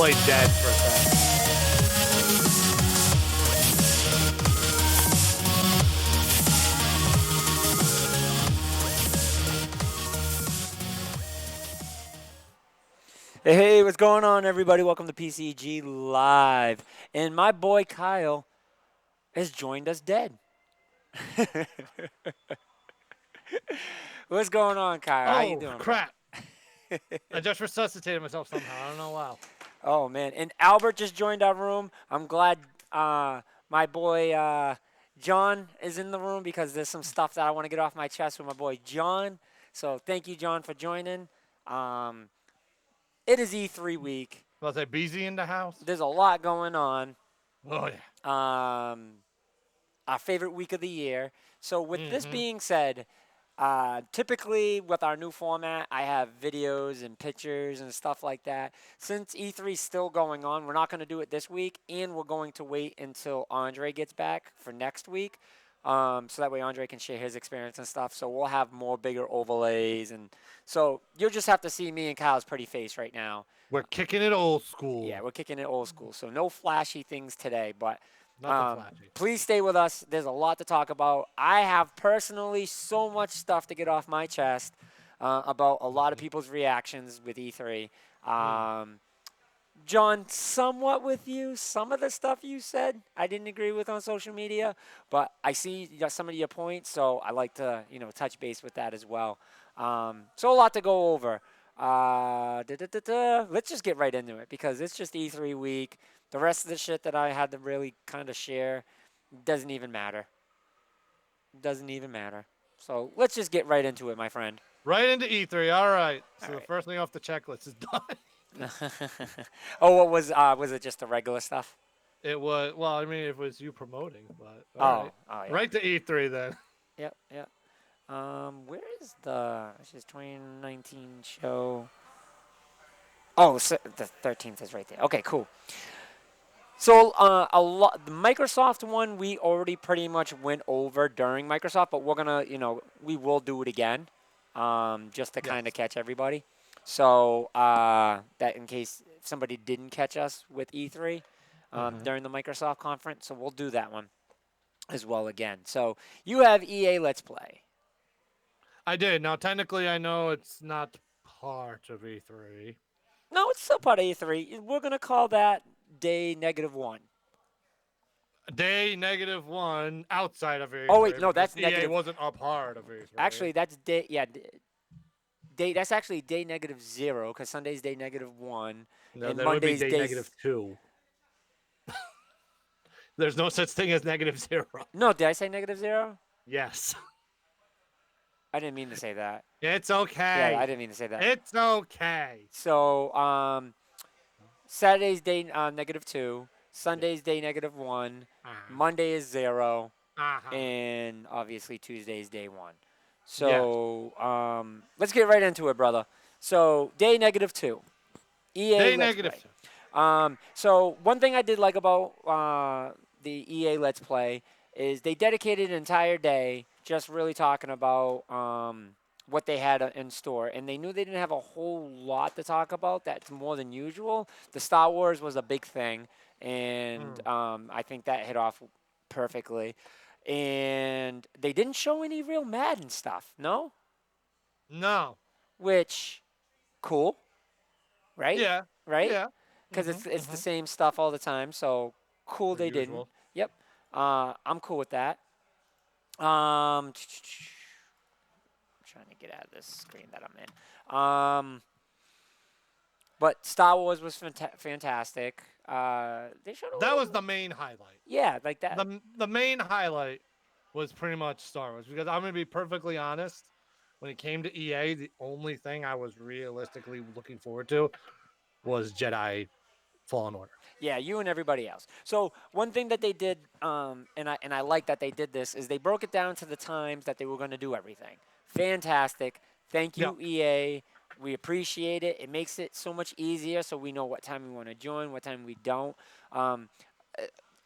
play dead for a second. Hey, what's going on, everybody? Welcome to PCG Live. And my boy Kyle has joined us dead. What's going on, Kyle? How you Oh, doing, bro? crap. I just resuscitated myself somehow. I don't know how. Oh, man. And Albert just joined our room. I'm glad my boy John is in the room because there's some stuff that I want to get off my chest with my boy John. So thank you, John, for joining. It is E3 week. Was I busy in the house? There's a lot going on. Oh, yeah. Our favorite week of the year. So with this Mhm. being said, typically with our new format, I have videos and pictures and stuff like that. Since E3 is still going on, we're not going to do it this week, and we're going to wait until Andre gets back for next week. So that way Andre can share his experience and stuff. So we'll have more bigger overlays, and so you'll just have to see me and Kyle's pretty face right now. We're kicking it old school. Yeah, we're kicking it old school. So no flashy things today, but Nothing flashy. please stay with us. There's a lot to talk about. I have personally so much stuff to get off my chest about a lot of people's reactions with E3. John, somewhat with you. Some of the stuff you said, I didn't agree with on social media, but I see some of your points, so I like to, touch base with that as well. So a lot to go over. Let's just get right into it because it's just E3 week. The rest of the shit that I had to really kind of share doesn't even matter. Doesn't even matter. So let's just get right into it, my friend. Right into E3. All right. So All the right. first thing off the checklist is done. Oh, what was it just the regular stuff? It was, well, I mean, it was you promoting, but Oh, all right. oh yeah. Right to E3 then. Yep, yep. Where is this is 2019 show? Oh, so the 13th is right there. Okay, cool. So the Microsoft one we already pretty much went over during Microsoft, but we're gonna, we will do it again, just to kind of Yes. catch everybody. So that in case somebody didn't catch us with E3 during the Microsoft conference, so we'll do that one as well again. So you have EA Let's Play. I did. Now, technically, I know it's not part of E3. No, it's still part of E3. We're gonna call that day -1. Day -1 outside of E3. Oh wait, no, because that's EA negative. wasn't a part of E3. Actually, that's day. Yeah, day. That's actually day -0 because Sunday's day -1 No, and that would be Monday's day -2. There's no such thing as -0. No, did I say -0? Yes. I didn't mean to say that. It's okay. Yeah, I didn't mean to say that. It's okay. So Saturday's day -2, Sunday's day -1, Monday is 0, and obviously Tuesday's day 1. So let's get right into it, brother. So day -2, EA Day Let's -2. Play. So one thing I did like about the EA Let's Play is they dedicated an entire day just really talking about what they had in store. And they knew they didn't have a whole lot to talk about. That's more than usual. The Star Wars was a big thing, and I think that hit off perfectly. And they didn't show any real Madden stuff, no? No. Which, cool, right? Yeah. Right? Yeah. Because it's the same stuff all the time, so cool they didn't. Usual. Yep. I'm cool with that. Trying to get out of this screen that I'm in. But Star Wars was fantastic. They showed That was the main highlight. Yeah, like that. The main highlight was pretty much Star Wars because I'm going to be perfectly honest. When it came to EA, the only thing I was realistically looking forward to was Jedi Fallen Order. Yeah, you and everybody else. So one thing that they did, and I like that they did this, is they broke it down to the times that they were going to do everything. Fantastic. Thank you, EA. We appreciate it. It makes it so much easier so we know what time we want to join, what time we don't.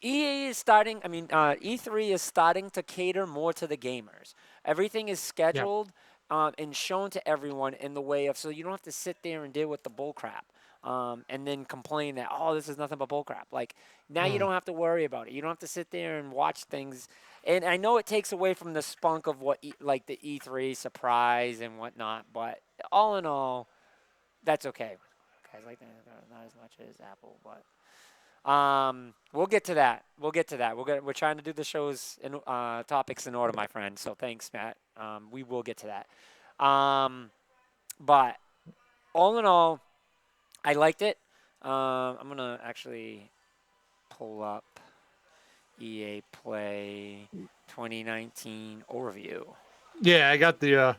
EA is starting, E3 is starting to cater more to the gamers. Everything is scheduled and shown to everyone in the way of, so you don't have to sit there and deal with the bull crap. and then complain that, oh, this is nothing but bullcrap. Like, now you Mm. don't have to worry about it. You don't have to sit there and watch things. And I know it takes away from the spunk of like the E3 surprise and whatnot, but all in all, that's okay. Guys like that, not as much as Apple, but we'll get to that. We'll get to that. We're trying to do the shows in topics in order, my friend. So thanks, Matt. We will get to that. But all in all, I liked it. I'm gonna actually pull up EA Play 2019 overview. Yeah, I got the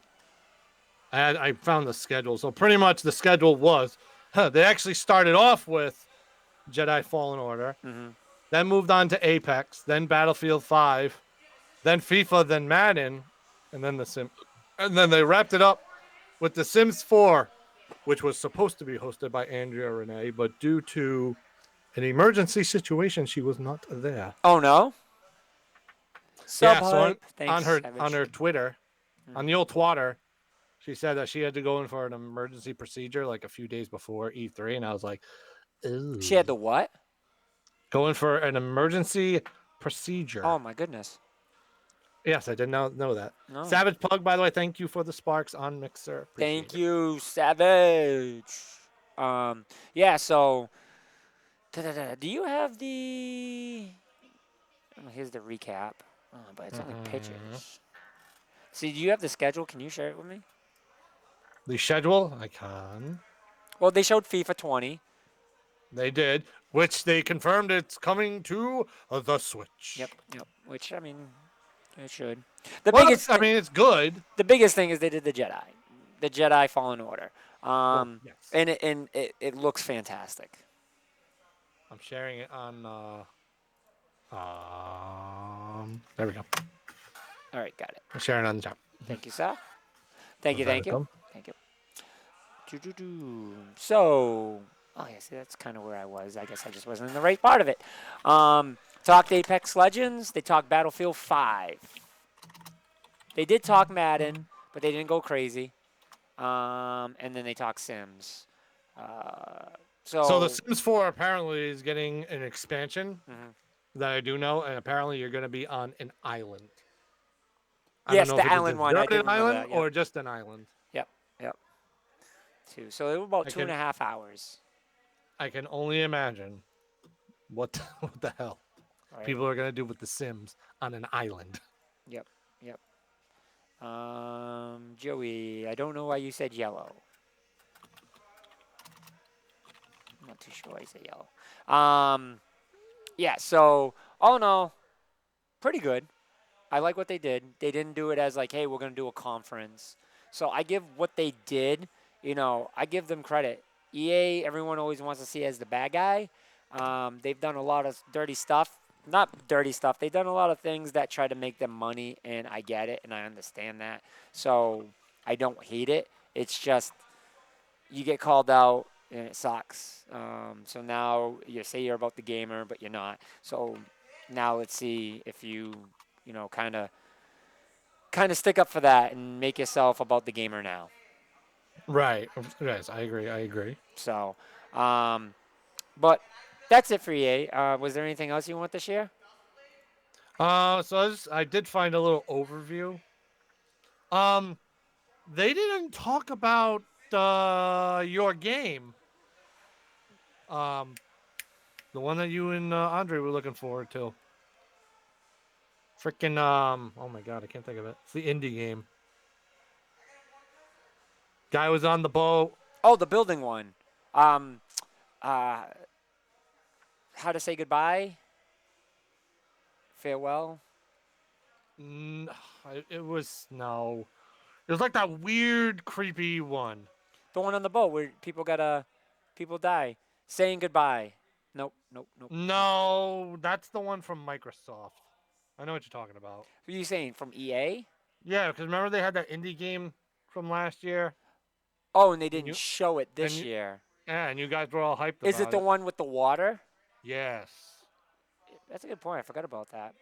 I found the schedule. So pretty much the schedule was they actually started off with Jedi Fallen Order, Mm-hmm. then moved on to Apex, then Battlefield 5, then FIFA, then Madden, and then the Sim, and then they wrapped it up with The Sims 4, which was supposed to be hosted by Andrea Renee, but due to an emergency situation, she was not there. Oh no, sub Yeah, so hype. on Thanks, her Savage. Twitter, on Mm-hmm. the old Twatter, she said that she had to go in for an emergency procedure like a few days before E3, and I was like, She had ooh. the what? Going for an emergency Oh procedure. my goodness. Yes, I did not know that. No. Savage Pug, by the way, thank you for the sparks on Mixer. Appreciate Thank it. you, Savage. Yeah. So, do you have the? Oh, here's the recap. Oh, but it's only Mhm. pictures. See, do you have the schedule? Can you share it with me? The schedule, I can. Well, they showed FIFA 20. They did, which they confirmed it's coming to the Switch. Yep, yep. Which I mean, it should. The Well, biggest, I mean, it's good. the biggest thing is they did the Jedi Fallen Order, Well, yes. and it looks fantastic. I'm sharing it on. There we go. All right, got it. I'm sharing it on the chat. Thank you, sir. Thank you, thank you, Welcome. thank you. So, oh yeah, see, that's kind of where I was. I guess I just wasn't in the right part of it. Talked Apex Legends. They talked Battlefield 5. They did talk Madden, but they didn't go crazy. And then they talk Sims. Uh, So the so, Sims 4 apparently is getting an expansion mhm. that I do know, and apparently you're going to be on an island. I don't Yes, know if the it's a Allen one. I did deserted remember island that. Yep, or just an island. yep, yep. Two. So it was about I two and can a half hours. I can only imagine what the hell All right. people are going to do with the Sims on an island. Yep, yep. Joey, I don't know why you said yellow. I'm not too sure why you said yellow. Yeah. So all in all, pretty good. I like what they did. They didn't do it as like, hey, we're gonna do a conference. So I give what they did. I give them credit. EA, everyone always wants to see as the bad guy. They've done a lot of dirty stuff. Not dirty stuff. They've done a lot of things that try to make them money, and I get it, and I understand that. So I don't hate it. It's just you get called out, and it sucks. So now you say you're about the gamer, but you're not. So now let's see if kind of stick up for that and make yourself about the gamer now. Right. Yes, I agree. I agree. So, but that's it for EA. Was there anything else you want to share? So I did find a little overview. Um, they didn't talk about your game. Um, the one that you and Andre were looking forward to. Freaking oh my god, I can't think of it. It's the indie game. Guy was on the boat. Oh, the building one. Um, uh, how to say goodbye? Farewell. Mm, it was no. It was like that weird, creepy one. The one on the boat where people die. Saying goodbye. Nope, nope, nope, nope. No, that's the one from Microsoft. I know what you're talking about. What are you saying from EA? Yeah, because remember they had that indie game from last year, Oh, and they and didn't show it and this you year. yeah, and you guys were all hyped Is it about the it. one with the water? Yes. That's a good point. I forgot about that.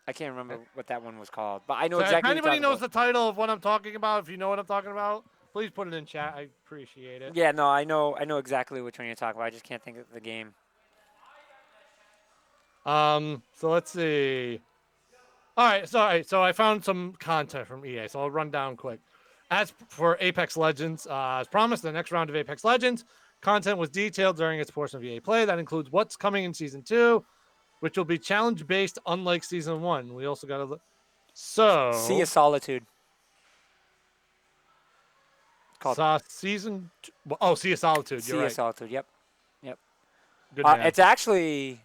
I can't Uh, remember what that one was called, but I know So if exactly what you're anybody talking knows about. the title of what I'm talking about, if you know what I'm talking about, please put it in chat. I appreciate it. Yeah, no, I know exactly which one you're talking about. I just can't think of the game. So let's see. All right, so I found some content from EA, so I'll run down quick. As for Apex Legends, as promised, the next round of Apex Legends content was detailed during its portion of EA Play. That includes what's coming in Season 2, which will be challenge-based, unlike Season 1. We also got to... Sea So... of Solitude. Called Saw Season... Oh, Sea of Solitude, you're Sea of right. Solitude. Yep. Yep. Good man. It's actually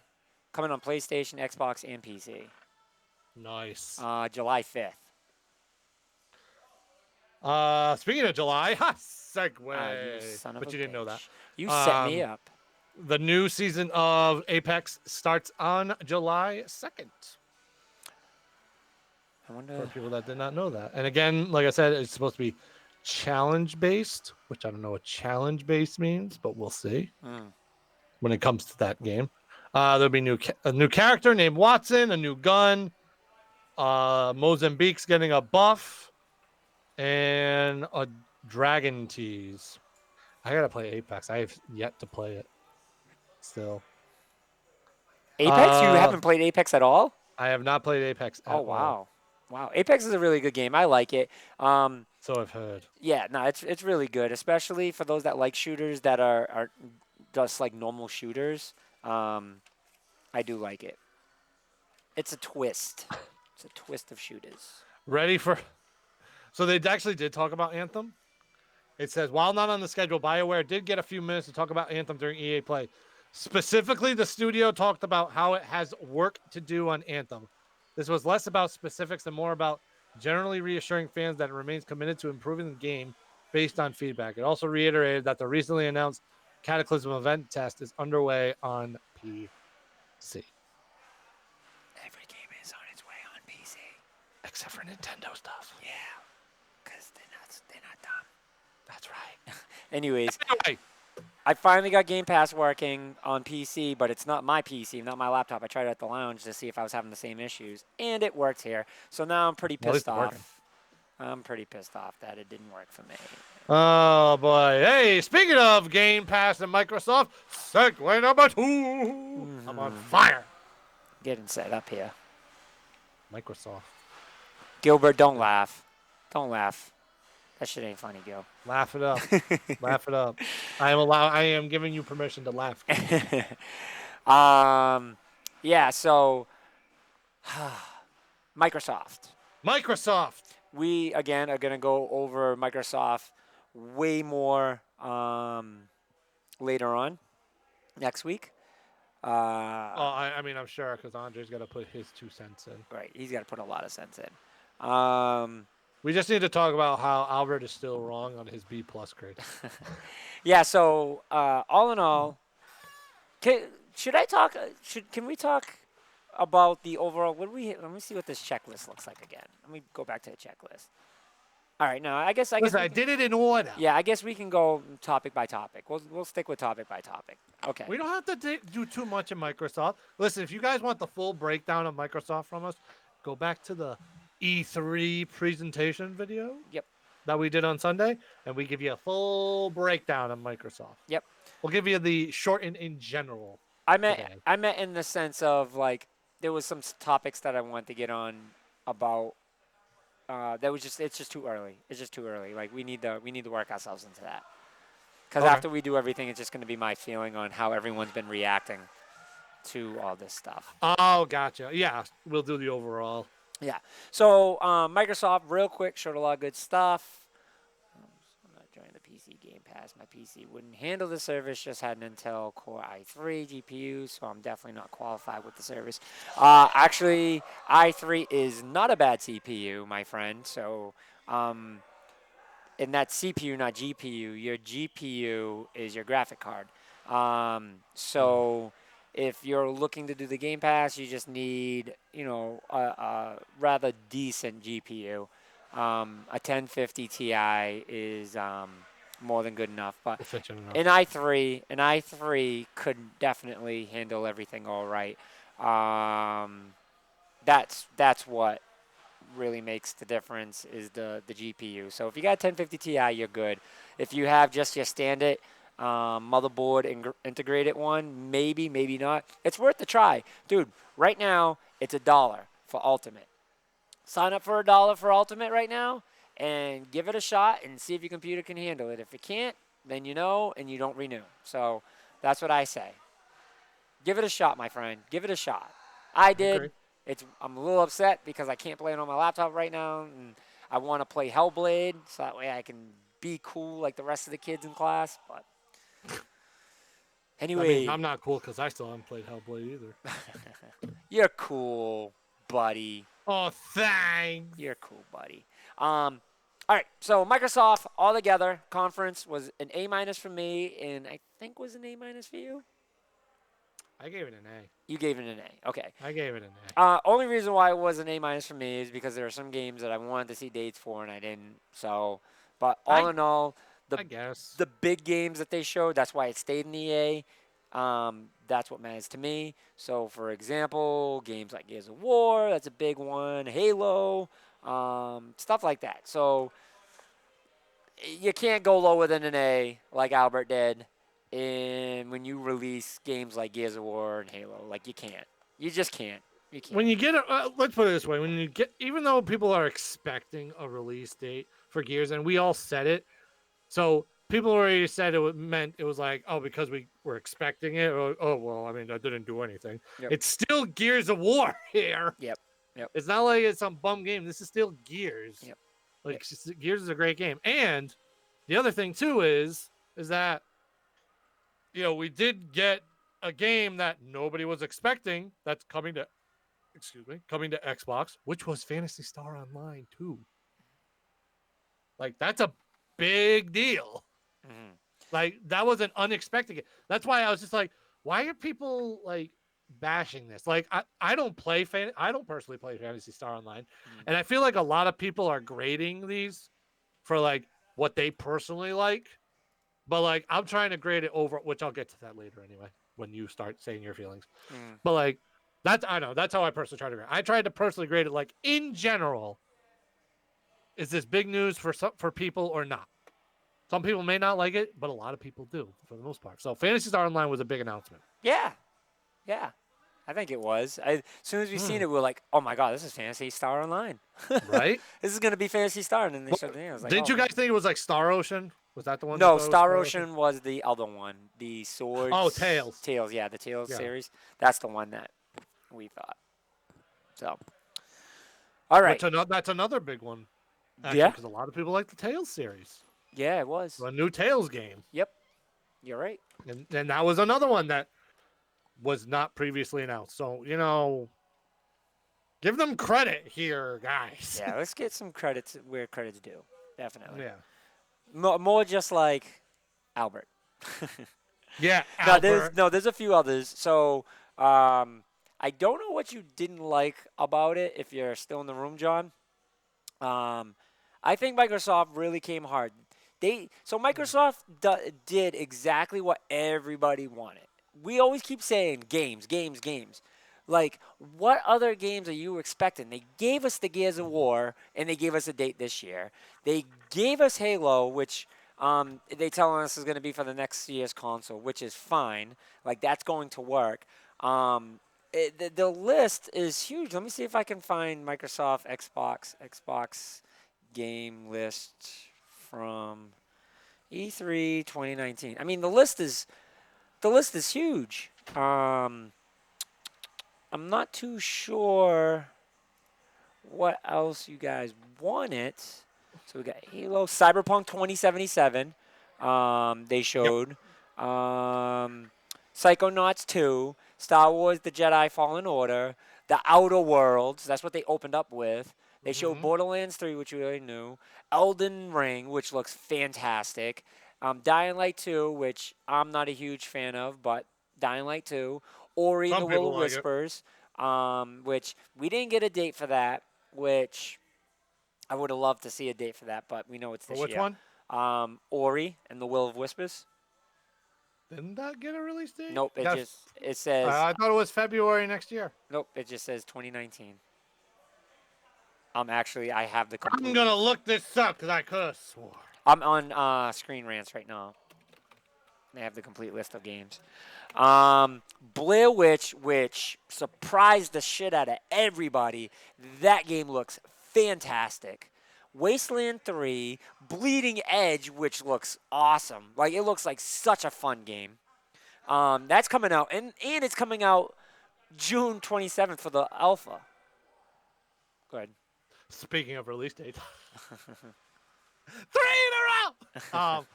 coming on PlayStation, Xbox, and PC. Nice. July 5th. Speaking of July, segue. You son of But a you didn't know that. bitch. You set me Um, up. The new season of Apex starts on July 2nd. I wonder. For people that did not know that. And again, like I said, it's supposed to be challenge based, which I don't know what challenge based means, but we'll see when it comes to that game. There'll be a new character named Watson, a new gun. Mozambique's getting a buff and a dragon tease. I gotta play Apex. I have yet to play it. Still. Apex? You haven't played Apex at all? I have not played Apex at Oh, all. wow. Wow. Apex is a really good game. I like it. So I've heard. Yeah, no, it's really good, especially for those that like shooters that are just like normal shooters. I do like it. It's a twist. It's a twist of shooters. Ready for... So they actually did talk about Anthem. It says, while not on the schedule, BioWare did get a few minutes to talk about Anthem during EA Play. Specifically, the studio talked about how it has work to do on Anthem. This was less about specifics and more about generally reassuring fans that it remains committed to improving the game based on feedback. It also reiterated that the recently announced Cataclysm event test is underway on PC. Every game is on its way on PC. Except for Nintendo stuff. Yeah, because they're not dumb. That's right. Anyways, Anyway, I finally got Game Pass working on PC, but it's not my PC, not my laptop. I tried it at the lounge to see if I was having the same issues, and it worked here. So now I'm pretty Well, at least pissed it's working. off. I'm pretty pissed off that it didn't work for me. Oh boy! Hey, speaking of Game Pass and Microsoft, segue number 2. I'm on fire. Getting set up here. Microsoft. Gilbert, don't laugh. Don't laugh. That shit ain't funny, Gil. Laugh it up. Laugh it up. I am giving you permission to laugh. Yeah, so Microsoft. Microsoft. We again are gonna go over Microsoft way more later on next week. I mean, I'm sure because Andre's got to put his 2 cents in. Right, he's got to put a lot of sense in. We just need to talk about how Albert is still wrong on his B+ grade. Yeah. So all in all, should I talk? Can we talk about the overall? Let me see what this checklist looks like again. Let me go back to the checklist. All right. Now I guess Listen, I did it in order. Yeah, I guess we can go topic by topic. We'll stick with topic by topic. Okay. We don't have to do too much in Microsoft. Listen, if you guys want the full breakdown of Microsoft from us, go back to the E3 presentation video. Yep. That we did on Sunday, and we give you a full breakdown of Microsoft. Yep. We'll give you the short and in general. I meant in the sense of like there was some topics that I wanted to get on about. It's just too early. It's just too early. Like we need to work ourselves into that. Because after we do everything, it's just going to be my feeling on how everyone's been reacting to all this stuff. Oh, gotcha. Yeah, we'll do the overall. Yeah. So Microsoft, real quick, showed a lot of good stuff. I'm not joining the PC Game Pass. My PC wouldn't handle the service. Just had an Intel Core i3 GPU, so I'm definitely not qualified with the service. Actually, i3 is not a bad CPU, my friend. So, and that's CPU, not GPU. Your GPU is your graphic card. So if you're looking to do the Game Pass, you just need, a rather decent GPU. A 1050 Ti is more than good enough. But an i3 could definitely handle everything all right. That's what really makes the difference is the GPU. So if you got a 1050 Ti, you're good. If you have just your standard motherboard integrated one, maybe not. It's worth the try, dude. Right now, it's $1 for Ultimate. Sign up for $1 for Ultimate right now and give it a shot and see if your computer can handle it. If it can't, then you know and you don't renew. So that's what I say. Give it a shot, my friend. Give it a shot. I I agree. did. I'm a little upset because I can't play it on my laptop right now, and I want to play Hellblade so that way I can be cool like the rest of the kids in class. But I mean, anyway, I'm not cool because I still haven't played Hellblade either. you're cool, buddy. Oh, thanks. You're cool, buddy. All right, so Microsoft altogether conference was an A minus for me, and I think was an A minus for you. I gave it an A. You gave it an A. Okay. I gave it an Only reason why it was an A minus for me is because there are some games that I wanted to see dates for and I didn't. So, but A. all in all, the I guess. the big games that they showed, that's why it stayed in the EA. That's what matters to me. So, for example, games like Gears of War, that's a big one. Halo, stuff like that. So, you can't go lower than an A like Albert did. And when you release games like Gears of War and Halo, like you can't. You just can't. You can't. When you get let's put it this way: when you get, even though people are expecting a release date for Gears, and we all said it, so people already said meant it was like, oh, because we were expecting it. Or, oh, well, I mean, that didn't do anything. Yep. It's still Gears of War here. Yep. Yep. It's not like it's some bum game. This is still Gears. Yep. Like Gears is a great game. And the other thing too is that we did get a game that nobody was expecting that's coming to Xbox, which was Phantasy Star Online 2. Like, that's a big deal. Mm-hmm. Like, that was an unexpected. That's why I was just like, why are people like bashing this? Like, I don't personally play Fantasy Star Online, and I feel like a lot of people are grading these for like what they personally like, but like I'm trying to grade it over, which I'll get to that later anyway when you start saying your feelings. But like that's how I personally try to grade. I tried to personally grade it like in general. Is this big news for people or not? Some people may not like it, but a lot of people do for the most part. So Fantasy Star Online was a big announcement. Yeah. I think it was. As soon as we seen it, we were like, "Oh my god, this is Fantasy Star Online." Right? This is gonna be Fantasy Star, and then they showed the name. I was like, Didn't oh, you guys think it was like Star Ocean? Was that the one? No, Star Ocean was the other one. The Swords. Oh, Tales. Tales, yeah, the Tales Yeah. series. That's the one that we thought. So, all right. That's another big one. Actually, Yeah. because a lot of people like the Tales series. Yeah, it was. A new Tales game. Yep. You're right. And that was another one that was not previously announced. So, give them credit here, guys. Yeah, let's get some credits where credit's due. Definitely. Yeah. More just like Albert. Yeah, No, Albert. there's a few others. So, I don't know what you didn't like about it. If you're still in the room, John, I think Microsoft really came hard. Microsoft did exactly what everybody wanted. We always keep saying games, games, games. Like, what other games are you expecting? They gave us the Gears of War, and they gave us a date this year. They gave us Halo, which they telling us is going to be for the next year's console, which is fine. Like, that's going to work. The list is huge. Let me see if I can find Microsoft Xbox game list from E3 2019. I mean, the list is huge. I'm not too sure what else you guys wanted. So we got Halo, Cyberpunk 2077. They showed. Psychonauts 2, Star Wars: The Jedi Fallen Order, The Outer Worlds. That's what they opened up with. They showed Borderlands 3, which we already knew. Elden Ring, which looks fantastic. Dying Light 2, which I'm not a huge fan of, but Dying Light 2. Ori and the Will of Whispers, which we didn't get a date for that, which I would have loved to see a date for that, but we know it's this year. Which one? Ori and the Will of Whispers. Didn't that get a release date? Nope, it says. I thought it was February next year. Nope, it just says 2019. I have the I'm complete gonna list. look this up because I could have swore. I'm on Screen Rants right now. They have the complete list of games. Blair Witch, which surprised the shit out of everybody. That game looks fantastic. Wasteland 3, Bleeding Edge, which looks awesome. Like, it looks like such a fun game. That's coming out, and it's coming out June 27th for the alpha. Go ahead. Speaking of release dates, 3 in a row.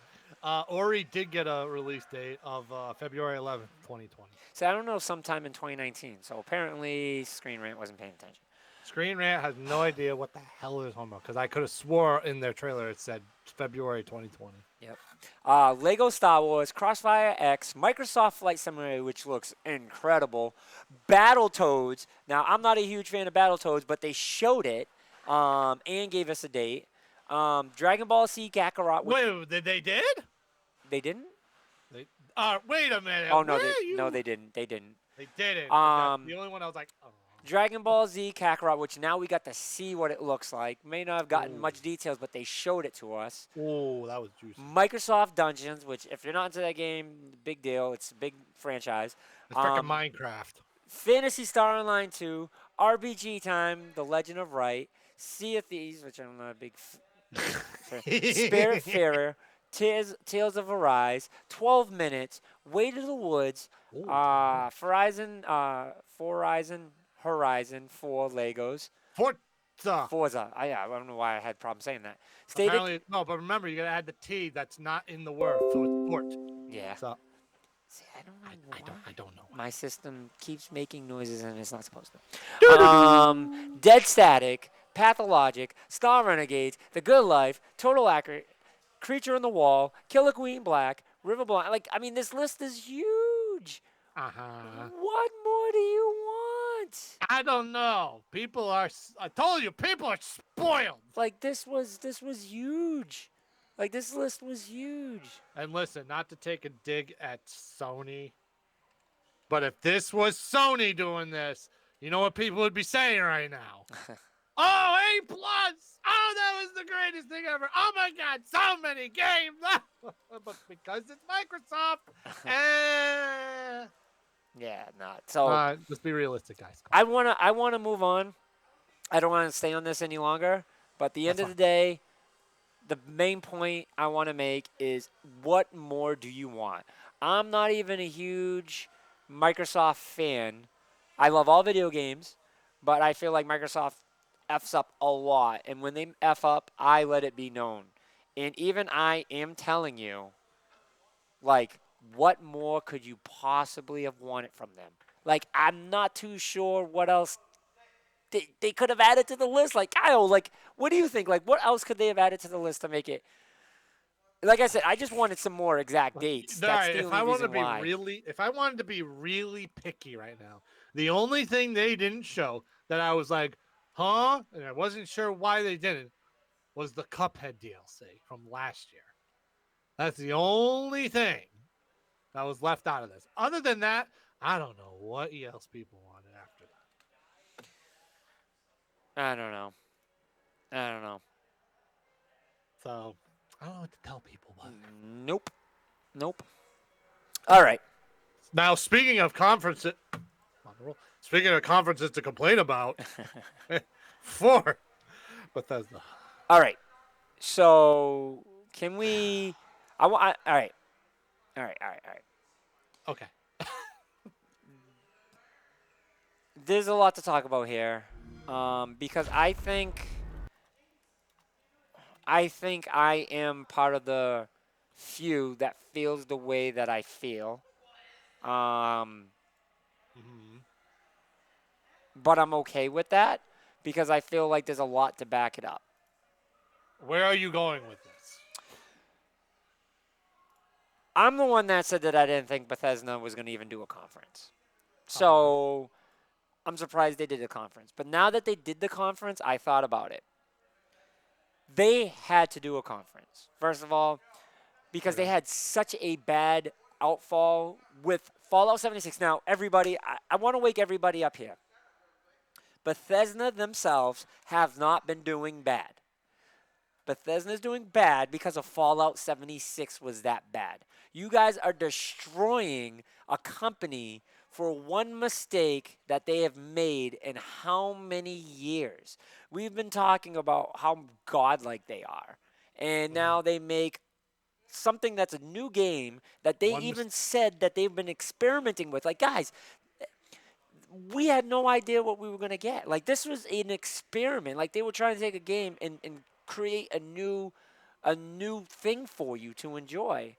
Ori did get a release date of February 11th, 2020. So I don't know, sometime in 2019. So apparently Screen Rant wasn't paying attention. Screen Rant has no idea what the hell is talking about because I could have swore in their trailer it said February 2020. Yep. Lego Star Wars, Crossfire X, Microsoft Flight Simulator, which looks incredible. Battletoads. Now, I'm not a huge fan of Battletoads, but they showed it and gave us a date. Dragon Ball Z Kakarot. Wait, they did? They didn't? They, wait a minute. Oh, no, Where they didn't. They didn't. They didn't. Um, The only one I was like, oh. Dragon Ball Z Kakarot, which now we got to see what it looks like. May not have gotten Ooh. much details, but they showed it to us. Oh, that was juicy. Microsoft Dungeons, which if you're not into that game, big deal. It's a big franchise. It's freaking Minecraft. Phantasy Star Online 2, RPG Time, The Legend of Right, Sea of Thieves, which I'm not a big Spiritfarer, Tales of Arise, 12 Minutes, Way to the Woods, Ooh, Horizon 4 Legos, Forza. Forza. I don't know why I had a problem saying that. State of, Apparently, no, but remember, you gotta add the T that's not in the word, so it's Fort. yeah. So See, I don't know why. I don't know. My system keeps making noises and it's not supposed to. Dead Static, Pathologic, Star Renegades, The Good Life, Total Accurate, Creature in the Wall, Killer Queen Black, River Blind. Like, I mean, this list is huge. What more do you want? I don't know. People are. I told you, people are spoiled. Like, this was huge. Like, this list was huge. And listen, not to take a dig at Sony, but if this was Sony doing this, you know what people would be saying right now? Oh, A plus! Oh, that was the greatest thing ever! Oh my God, so many games! But because it's Microsoft, Yeah, not. So let's be realistic, guys. I wanna move on. I don't want to stay on this any longer. But at the end of the day, the main point I want to make is, what more do you want? I'm not even a huge Microsoft fan. I love all video games, but I feel like Microsoft F's up a lot. And when they F up, I let it be known. And even I am telling you, like, what more could you possibly have wanted from them? Like, I'm not too sure what else they could have added to the list. Like, Kyle, like, what do you think? Like, what else could they have added to the list to make it? Like I said, I just wanted some more exact dates. That's the if only I wanted reason to be why. if I wanted to be really picky right now, the only thing they didn't show that I was like, huh? And I wasn't sure why they didn't, was the Cuphead DLC from last year. That's the only thing that was left out of this. Other than that, I don't know what else people wanted after that. I don't know. So I don't know what to tell people. But Nope. All right. now, speaking of conferences to complain about, for Bethesda. All right. So can we? All right. Okay. There's a lot to talk about here, because I think I am part of the few that feels the way that I feel. But I'm okay with that because I feel like there's a lot to back it up. Where are you going with this? I'm the one that said that I didn't think Bethesda was going to even do a conference. So I'm surprised they did a conference. But now that they did the conference, I thought about it. They had to do a conference. First of all, because they had such a bad outfall with Fallout 76. Now, everybody, I want to wake everybody up here. Bethesda themselves have not been doing bad. Bethesda's doing bad because of Fallout 76 was that bad. You guys are destroying a company for one mistake that they have made in how many years? We've been talking about how godlike they are. And Mhm. now they make something that's a new game that they One even mis- said that they've been experimenting with. Like, guys, we had no idea what we were going to get. Like, this was an experiment. Like, they were trying to take a game and create a new thing for you to enjoy.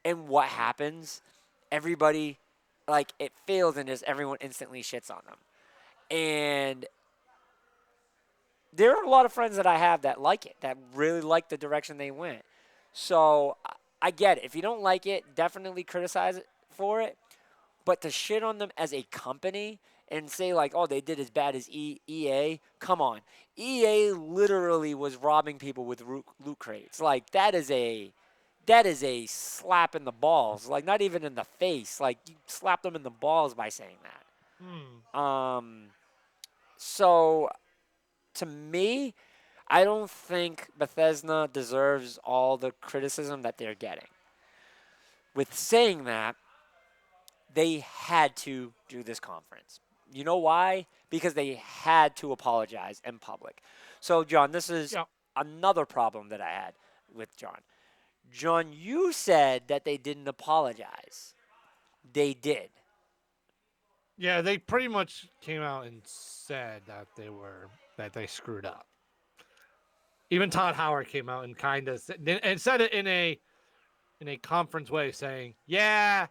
And what happens? Everybody, like, it fails and just everyone instantly shits on them. And there are a lot of friends that I have that like it, that really like the direction they went. So I get it. If you don't like it, definitely criticize it for it. But to shit on them as a company and say like, oh, they did as bad as EA, come on. EA literally was robbing people with loot crates. Like that is a slap in the balls. Like not even in the face. Like you slapped them in the balls by saying hmm. that. So to me, I don't think Bethesda deserves all the criticism that they're getting. With saying that, they had to do this conference. You know why? Because they had to apologize in public. So, John, this is Yeah. another problem that I had with John. John, you said that they didn't apologize. They did. Yeah, they pretty much came out and said that they screwed up. Even Todd Howard came out and kind of said it in a conference way, saying, "Yeah,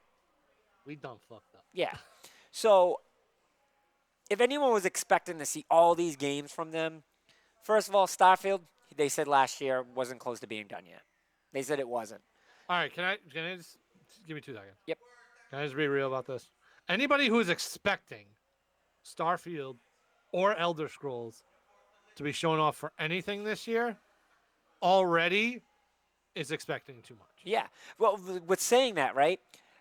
we done fucked up." Yeah. So, if anyone was expecting to see all these games from them, first of all, Starfield, they said last year wasn't close to being done yet. They said it wasn't. All right, can I just give me 2 seconds? Yep. Can I just be real about this? Anybody who is expecting Starfield or Elder Scrolls to be shown off for anything this year already is expecting too much. Yeah. Well, with saying that, right?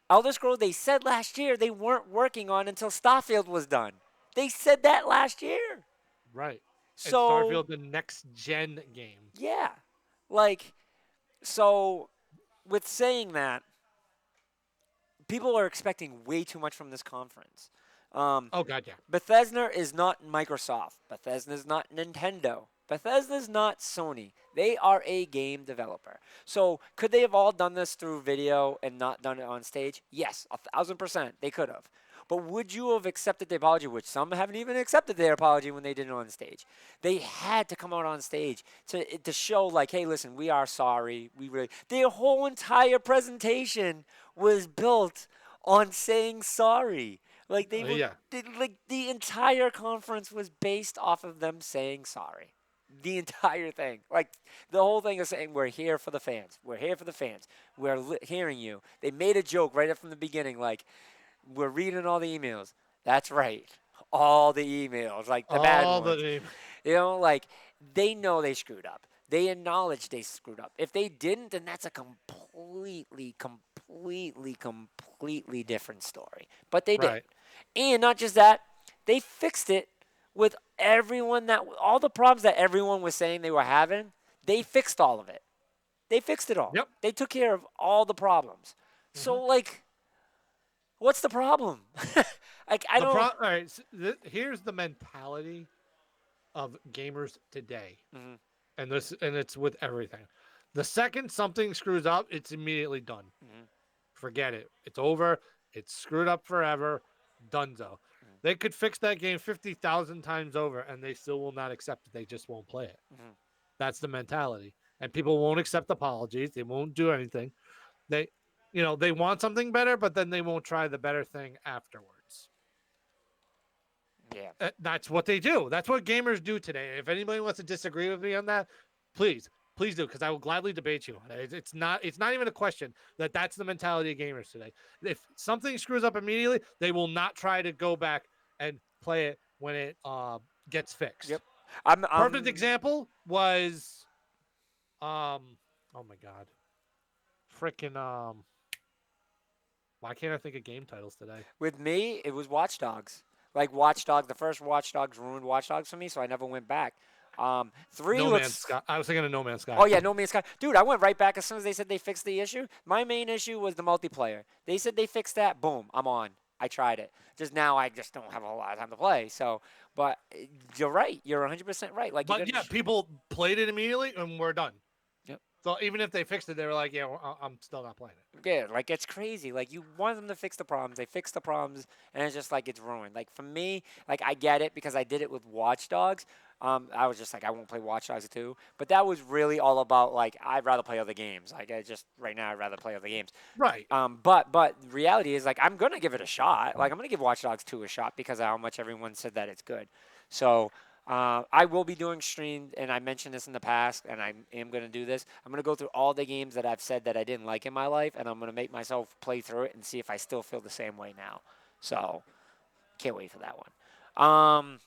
Elder Scrolls, they said last year they weren't working on until Starfield was done. They said that last year. Right. And So, Starfield, the next gen game. yeah. Like, so with saying that, people are expecting way too much from this conference. Um, Oh god, yeah. Bethesda is not Microsoft. Bethesda is not Nintendo. Bethesda is not Sony. They are a game developer. So could they have all done this through video and not done it on stage? Yes, 1,000% they could have. But would you have accepted the apology, which some haven't even accepted their apology when they did it on stage? They had to come out on stage to show like, hey, listen, we are sorry. We really their whole entire presentation was built on saying sorry. Like Yeah. like the entire conference was based off of them saying sorry. The entire thing, like the whole thing is saying we're here for the fans. We're here for the fans. We're hearing you. They made a joke right up from the beginning, like we're reading all the emails. That's right, all the emails, like the bad All the ones. name. Like they know they screwed up. They acknowledge they screwed up. If they didn't, then that's a completely different story. But they did. Right. And not just that, they fixed it with everyone that all the problems that everyone was saying they were having, they fixed all of it. They fixed it all. Yep. They took care of all the problems. So Hmm. like what's the problem? Like I The pro. don't All right. Here's the mentality of gamers today, Mhm, and it's with everything. The second something screws up, it's immediately done. mhm, Forget it. It's over. It's screwed up forever. Dunzo. mhm, They could fix that game 50,000 times over, and they still will not accept it. They just won't play it. mhm. That's the mentality. And people won't accept apologies. They won't do anything. They, they want something better, but then they won't try the better thing afterwards. Yeah. That's what they do. That's what gamers do today. If anybody wants to disagree with me on that, please, please do, because I will gladly debate you. It's not even a question that that's the mentality of gamers today. If something screws up immediately, they will not try to go back and play it when it gets Yep. fixed. I'm Perfect example was oh my god, freaking why can't I think of game titles today? with me, it was Watch Dogs. Like Watch Dogs, the first Watch Dogs ruined Watch Dogs for me, so I never went back. Three No Man's looks. Sky. I was thinking of No Man's Sky. Oh yeah, No Man's Sky, dude. I went right back as soon as they said they fixed the issue. My main issue was the multiplayer. They said they fixed that. Boom, I'm on. I tried it. Just now, I just don't have a whole lot of time to play. So, but you're right. You're 100% right. Like you're But gonna. yeah, people played it immediately and we're done. Yep. So even if they fixed it, they were like, "Yeah, I'm still not playing it." Yeah, like it's crazy. Like you want them to fix the problems, they fix the problems, and it's just like it's ruined. Like for me, like I get it because I did it with Watch Dogs. I was just like I won't play Watch Dogs 2, but that was really all about like I'd rather play other games. Like I just right now I'd rather play other games. Right. But the reality is like I'm gonna give it a shot. Like I'm gonna give Watch Dogs 2 a shot because of how much everyone said that it's good. So I will be doing stream, and I mentioned this in the past, and I am going to do this. I'm going to go through all the games that I've said that I didn't like in my life, and I'm going to make myself play through it and see if I still feel the same way now. So, can't wait for that one.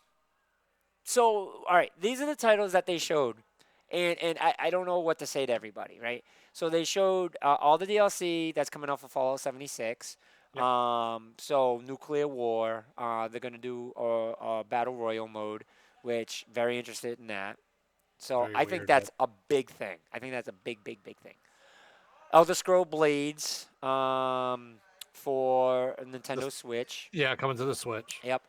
So, all right, these are the titles that they showed, and I don't know what to say to everybody, right? So they showed all the DLC that's coming off of Fallout 76. Yep. So Nuclear War, they're gonna do a Battle Royale mode, which very interested in that. So Very I think weird, but that's a big thing. I think that's a big, big, big thing. Elder Scroll Blades for Nintendo Switch. yeah, coming to the Switch. Yep.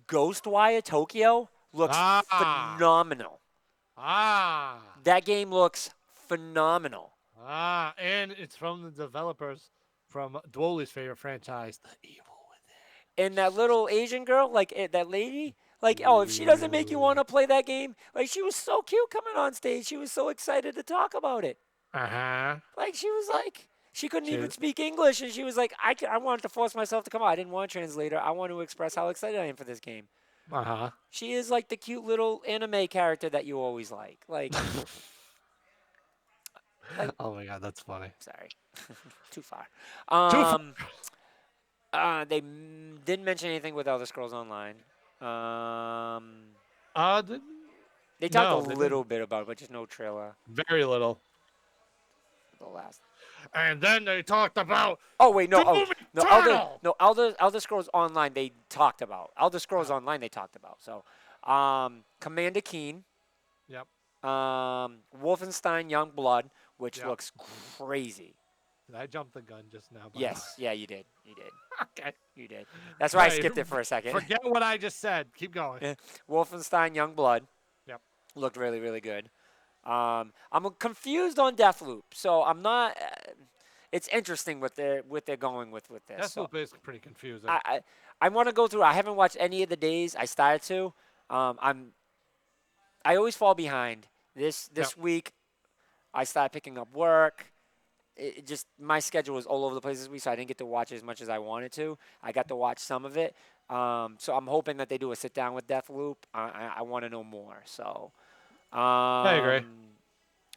Ghostwire Tokyo looks Ah, phenomenal. ah, That game looks phenomenal. and it's from the developers from Dwoley's favorite franchise, The Evil And that little Asian girl, like that lady, like oh, if she doesn't make you want Within. to play that game, like she was so cute coming on stage. She was so excited to talk about it. Uh huh. Like she was like she couldn't even She, speak English, and she was like, I wanted to force myself to come out. I didn't want a translator. I want to express how excited I am for this game. uh She is like the cute little anime character that you always like. huh. Like Oh my god, that's funny. sorry, too far. Too far. They didn't mention anything with Elder Scrolls Online. Did, They talked a no, they little didn't. bit about it, but just no trailer. Very little. The last. And then they talked about Oh wait, no, Doom no, Eternal. Elder Scrolls Online. They talked about Elder Scrolls Online. They talked about so, Commander Keen, Yep. Wolfenstein Young Blood, which Yep. looks crazy. Did I jump the gun just now? Yes, yeah, you did, Okay. you did. That's why I Right. skipped it for a second. Forget what I just said. Keep going. Yeah. Wolfenstein Young Blood. Yep. Looked really, really good. I'm confused on Deathloop, so I'm not. It's interesting what they're going with this. So Deathloop is pretty confusing. I want to go through. I haven't watched any of the days. I started to. I always fall behind. This Yep. week, I started picking up work. It just my schedule was all over the place this week, so I didn't get to watch as much as I wanted to. I got to watch some of it. So I'm hoping that they do a sit down with Deathloop. I want to know more. So. I agree.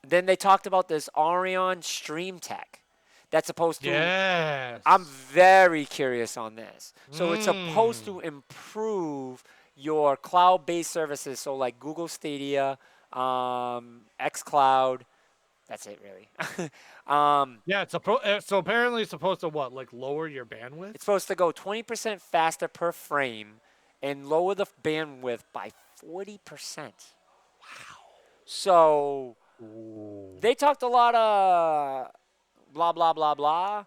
Then they talked about this Orion Stream Tech that's supposed to. Yes. I'm very curious on this. So it's supposed to Mm. improve your cloud-based services. So like Google Stadia, xCloud. That's it, really. Yeah, so apparently it's supposed to what, like lower your bandwidth? It's supposed to go 20% faster per frame and lower the bandwidth by 40%. Wow. So Ooh. they talked a lot of blah, blah, blah, blah.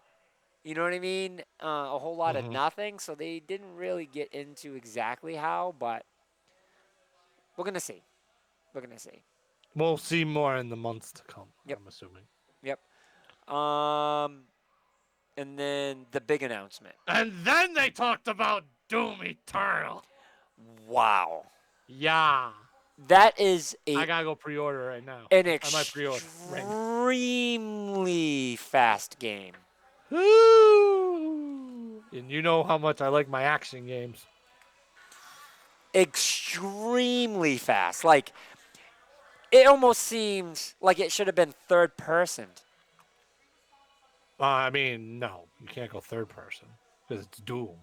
You know what I mean? A whole lot of Mhm. nothing. So they didn't really get into exactly how, but we're going to see. We're going to see. We'll see more in the months to come. Yep. I'm assuming. Yep. And then the big announcement. And then they talked about Doom Eternal. Wow. Yeah. That is I gotta go pre-order right now. an I might pre-order right now. extremely fast game. Ooh. And you know how much I like my action games. Extremely fast. Like, it almost seems like it should have been third person. I mean, no, you can't go third person because it's Doom.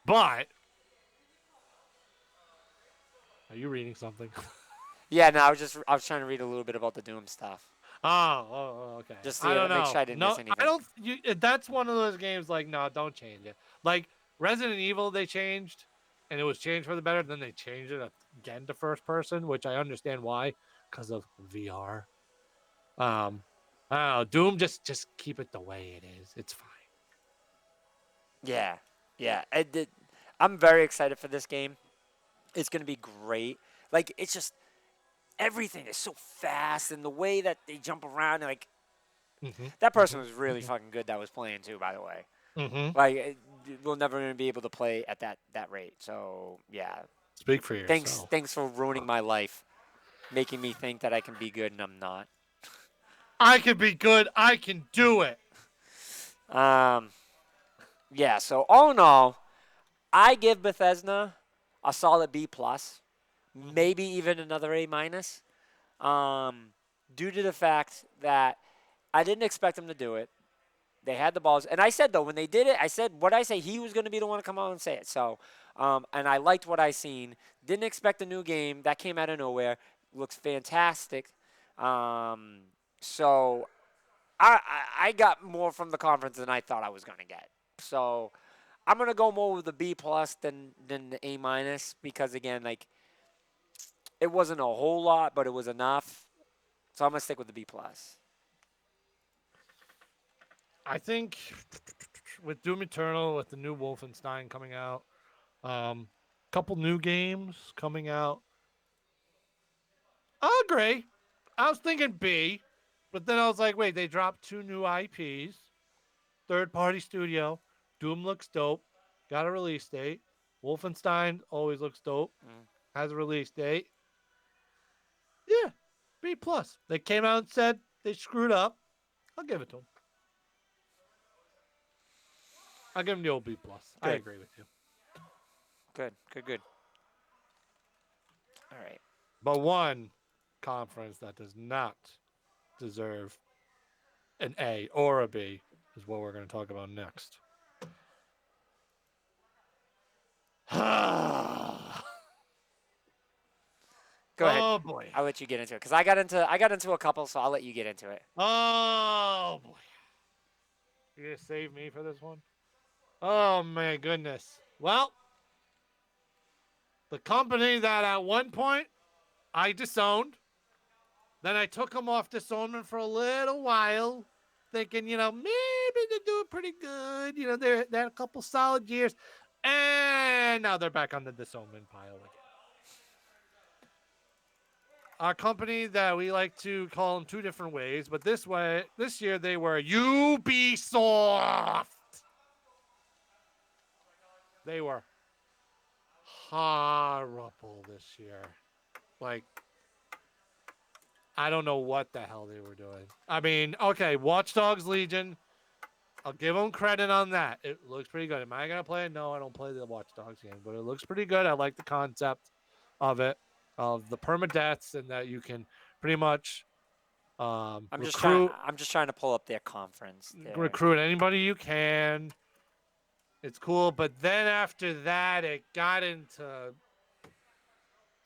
But are you reading something? Yeah, no, I was trying to read a little bit about the Doom stuff. Okay. Just I to don't make know. sure I didn't No, miss anything. I don't. That's one of those games. Like, no, don't change it. Like, Resident Evil they changed, and it was changed for the better. Then they changed it again to first person, which I understand why, because of VR. Um, I don't know. Doom, just keep it the way it is. It's fine. Yeah, yeah. I'm very excited for this game. It's gonna be great. Like it's just everything is so fast, and the way that they jump around. Like Mm-hmm. that person Mm-hmm. was really Mm-hmm. fucking good. That was playing too, by the way. Mm-hmm. Like we're never gonna be able to play at that rate. So yeah, Speak for thanks yourself. thanks for ruining my life, making me think that I can be good and I'm not. I can be good. I can do it. Um, yeah. So all in all, I give Bethesda a solid B plus, Mm-hmm. maybe even another A minus. Um, due to the fact that I didn't expect them to do it. They had the balls, and I said though when they did it, I said what I say. He was going to be the one to come out and say it. So, and I liked what I seen. Didn't expect a new game that came out of nowhere. Looks fantastic. Um, so I got more from the conference than I thought I was going to get. So I'm gonna go more with the B plus than the A minus because again, like it wasn't a whole lot, but it was enough. So I'm gonna stick with the B plus. I think with Doom Eternal, with the new Wolfenstein coming out, couple new games coming out, I'll agree. I was thinking B, but then I was like, wait, they dropped two new IPs, third party studio. Doom looks dope, got a release date. Wolfenstein always looks dope, Mm. has a release date. Yeah, B plus. They came out and said they screwed up. I'll give it to them. I'll give them the old B plus. I Good, agree with you. good. All right. But one conference that does not deserve an A or a B is what we're going to talk about next. Oh Go ahead. boy. I'll let you get into it because I got into a couple, so I'll let you get into it. Oh boy. You gonna save me for this one? Oh my goodness. Well, the company that at one point I disowned, then I took them off disownment for a little while, thinking, maybe they're doing pretty good. They had a couple solid years, and now they're back on the disownment pile again. Our company that we like to call them two different ways, but this year they were Ubisoft. They were horrible this year. Like, I don't know what the hell they were doing. I mean, okay, Watch Dogs Legion. I'll give them credit on that. It looks pretty good. Am I gonna play it? No, I don't play the Watch Dogs game, but it looks pretty good. I like the concept of it, of the permadeaths, and that you can pretty much recruit I'm just trying to pull up their conference there. recruit anybody you can. It's cool, but then after that, it got into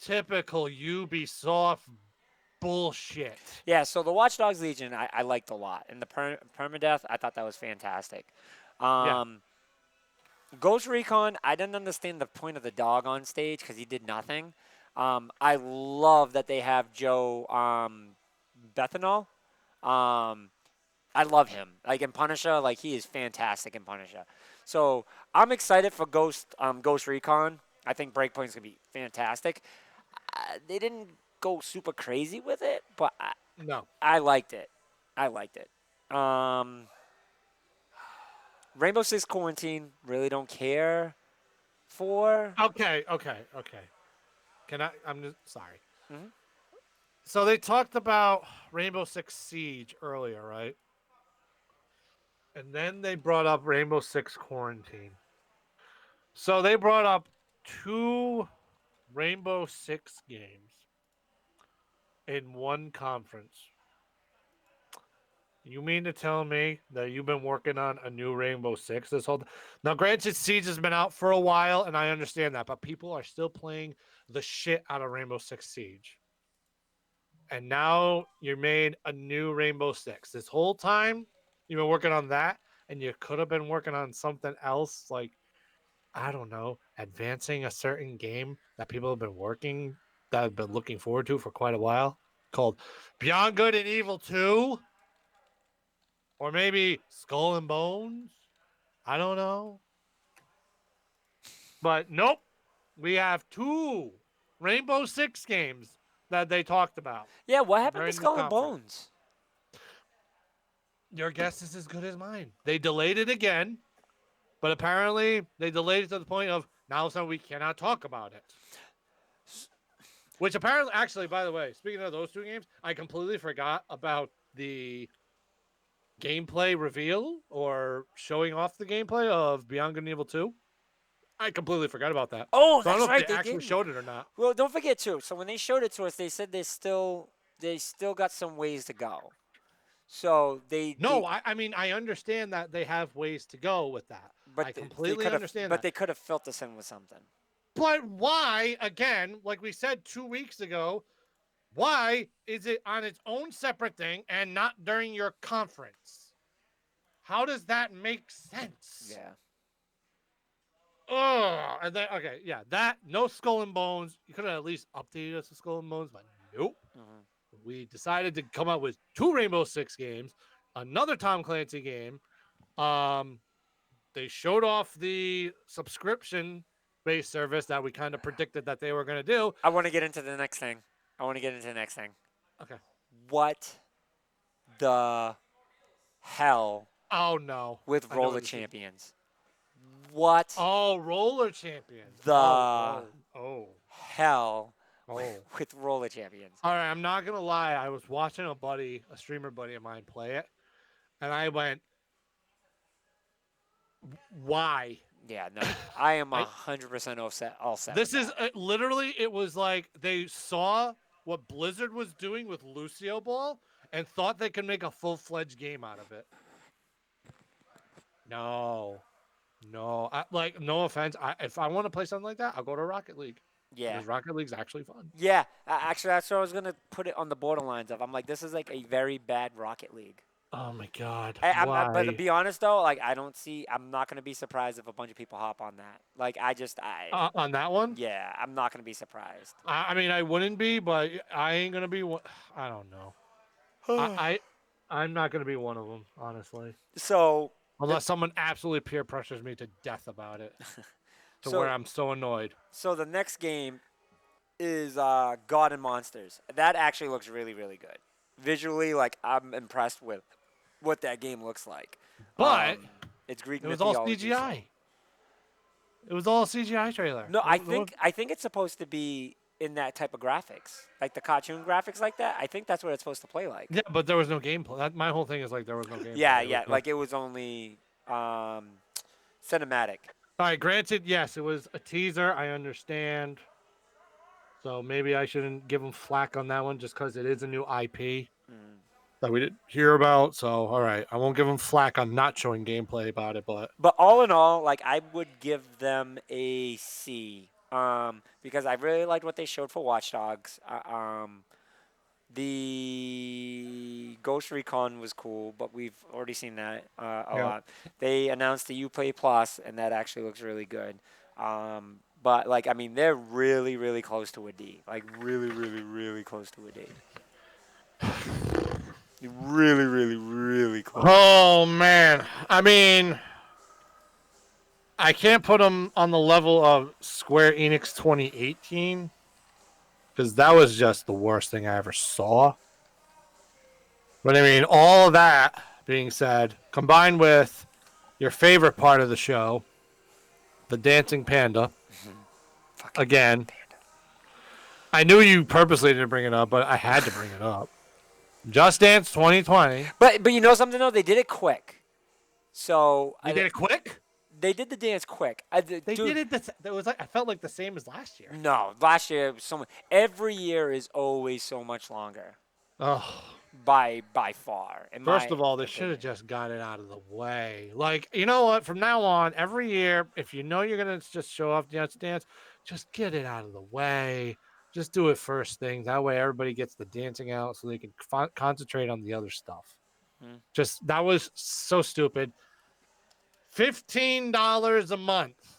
typical Ubisoft bullshit. Yeah. So the Watch Dogs Legion I liked a lot, and the permadeath I thought that was fantastic. Yeah, Um, Ghost Recon, I didn't understand the point of the dog on stage because he did nothing. I love that they have Joe Bethanol. Um, I love him. Like in Punisher, like he is fantastic in Punisher. So I'm excited for Ghost Recon. I think Breakpoint's gonna be fantastic. They didn't go super crazy with it, but no. I liked it. I liked it. Rainbow Six Quarantine, really don't care for. Okay. Can I? I'm just sorry. Mhm. So they talked about Rainbow Six Siege earlier, right? And then they brought up Rainbow Six Quarantine. So they brought up two Rainbow Six games in one conference. You mean to tell me that you've been working on a new Rainbow Six this whole now? Granted, Siege has been out for a while, and I understand that, but people are still playing the shit out of Rainbow Six Siege. And now you made a new Rainbow Six. This whole time you've been working on that, and you could have been working on something else, like I don't know, advancing a certain game that people have been working, that have been looking forward to for quite a while, called Beyond Good and Evil 2, or maybe Skull and Bones. I don't know. But nope, we have two Rainbow Six games that they talked about Yeah, what happened to during the Skull and conference. Bones? Your guess is as good as mine. They delayed it again, but apparently they delayed it to the point of now so we cannot talk about it. Which apparently, actually, by the way, speaking of those two games, I completely forgot about the gameplay reveal or showing off the gameplay of Beyond Good and Evil 2. I completely forgot about that. Oh, So I don't that's know if right, they they actually didn't. showed it or not. Well, don't forget too. So when they showed it to us, they said they still got some ways to go. So they No, I mean, I understand that they have ways to go with that. I but they completely could have understand but that. they could have filled this in with something. But why, again, like we said 2 weeks ago, why is it on its own separate thing and not during your conference? How does that make sense? Yeah. Oh, and then okay, yeah, that no Skull and Bones. You could have at least updated us with Skull and Bones, but nope. Hmm. We decided to come out with two Rainbow Six games, another Tom Clancy game. Um, they showed off the subscription based service that we kind of predicted that they were going to do. I want to get into the next thing. I want to get into the next thing. Okay. What the hell Oh no, with I know where roller this is. champions? What Oh, roller champions. Oh, the oh, oh, hell oh. with roller champions? All right, I'm not gonna lie. I was watching a streamer buddy of mine play it, and I went, "Why?" Yeah, no, I am I 100% all set with This is that. literally. It was like they saw what Blizzard was doing with Lucio Ball and thought they could make a full-fledged game out of it. No, no. Like, no offense. If I want to play something like that, I'll go to Rocket League Yeah. because Rocket League's actually fun. Yeah, actually, that's what I was gonna put it on the borderlines of. I'm like, this is like a very bad Rocket League. Oh my god, But to why? be honest though, like I don't see. I'm not gonna be surprised if a bunch of people hop on that. Like On that one? yeah, I'm not gonna be surprised. I mean, I wouldn't be, but I ain't gonna be one. I don't know. I, I I'm not gonna be one of them, honestly, So the unless someone absolutely peer pressures me to death about it, to where so I'm so annoyed. so the next game is God and Monsters. That actually looks really really good. Visually, like I'm impressed with what that game looks like. But It's Greek it was all mythology, so. CGI. It was all a CGI trailer. No, I think it's supposed to be in that type of graphics, like the cartoon graphics like that. I think that's what it's supposed to play like. Yeah, but there was no gameplay. My whole thing is like there was no Yeah, gameplay. It was yeah, just, like it was only cinematic. all right, granted, yes, it was a teaser. I understand. So maybe I shouldn't give them flack on that one just because it is a new IP Mm. that we didn't hear about. So, all right, I won't give them flack on not showing gameplay about it, but But all in all, like I would give them a C, because I really liked what they showed for Watch Dogs. The Ghost Recon was cool, but we've already seen that a yeah. lot. They announced the Uplay Plus, and that actually looks really good. But like, I mean, they're really, really close to a D. Like, really, really, really close to a D. Really, really, really close. Oh man, I mean, I can't put them on the level of Square Enix 2018 because that was just the worst thing I ever saw. But I mean, all of that being said, combined with your favorite part of the show, the dancing panda, Fucking again, panda. I knew you purposely didn't bring it up, but I had to bring it up. Just Dance 2020. But you know something though, they did it quick. So They did it quick. they did the dance quick. They Dude, did it. That was like I felt like the same as last year. No, last year it was so much. Every year is always so much longer Oh, by far. In first my of all, they should opinion. have just got it out of the way. Like, you know what? From now on, every year, if you know you're gonna just show off Dance Dance, just get it out of the way. Just do it first thing. That way, everybody gets the dancing out, so they can concentrate on the other stuff. Hmm. Just that was so stupid. $15 a month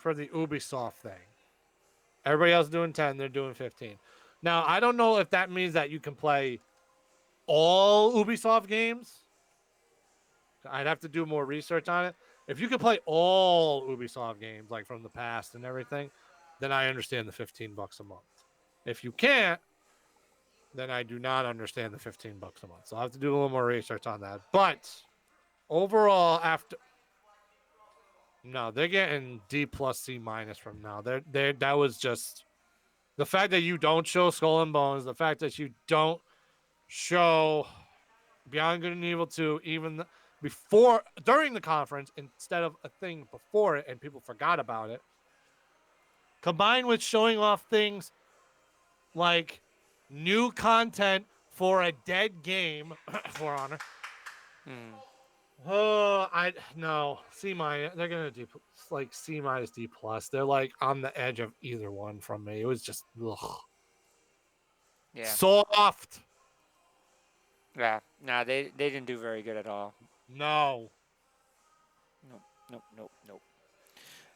for the Ubisoft thing. Everybody else doing 10, they're doing 15. Now, I don't know if that means that you can play all Ubisoft games. I'd have to do more research on it. If you can play all Ubisoft games, like from the past and everything, then I understand the $15 a month. If you can't, then I do not understand the $15 a month. So I have to do a little more research on that. But overall, after no, they're getting D plus C minus from now. They that was just the fact that you don't show Skull and Bones, the fact that you don't show Beyond Good and Evil 2 even before during the conference instead of a thing before it and people forgot about it. Combined with showing off things like new content for a dead game for Honor. Oh, I no C minus. They're gonna do like C minus D plus. They're like on the edge of either one from me. It was just Yeah. soft. Yeah. Nah, they didn't do very good at all. No, Nope.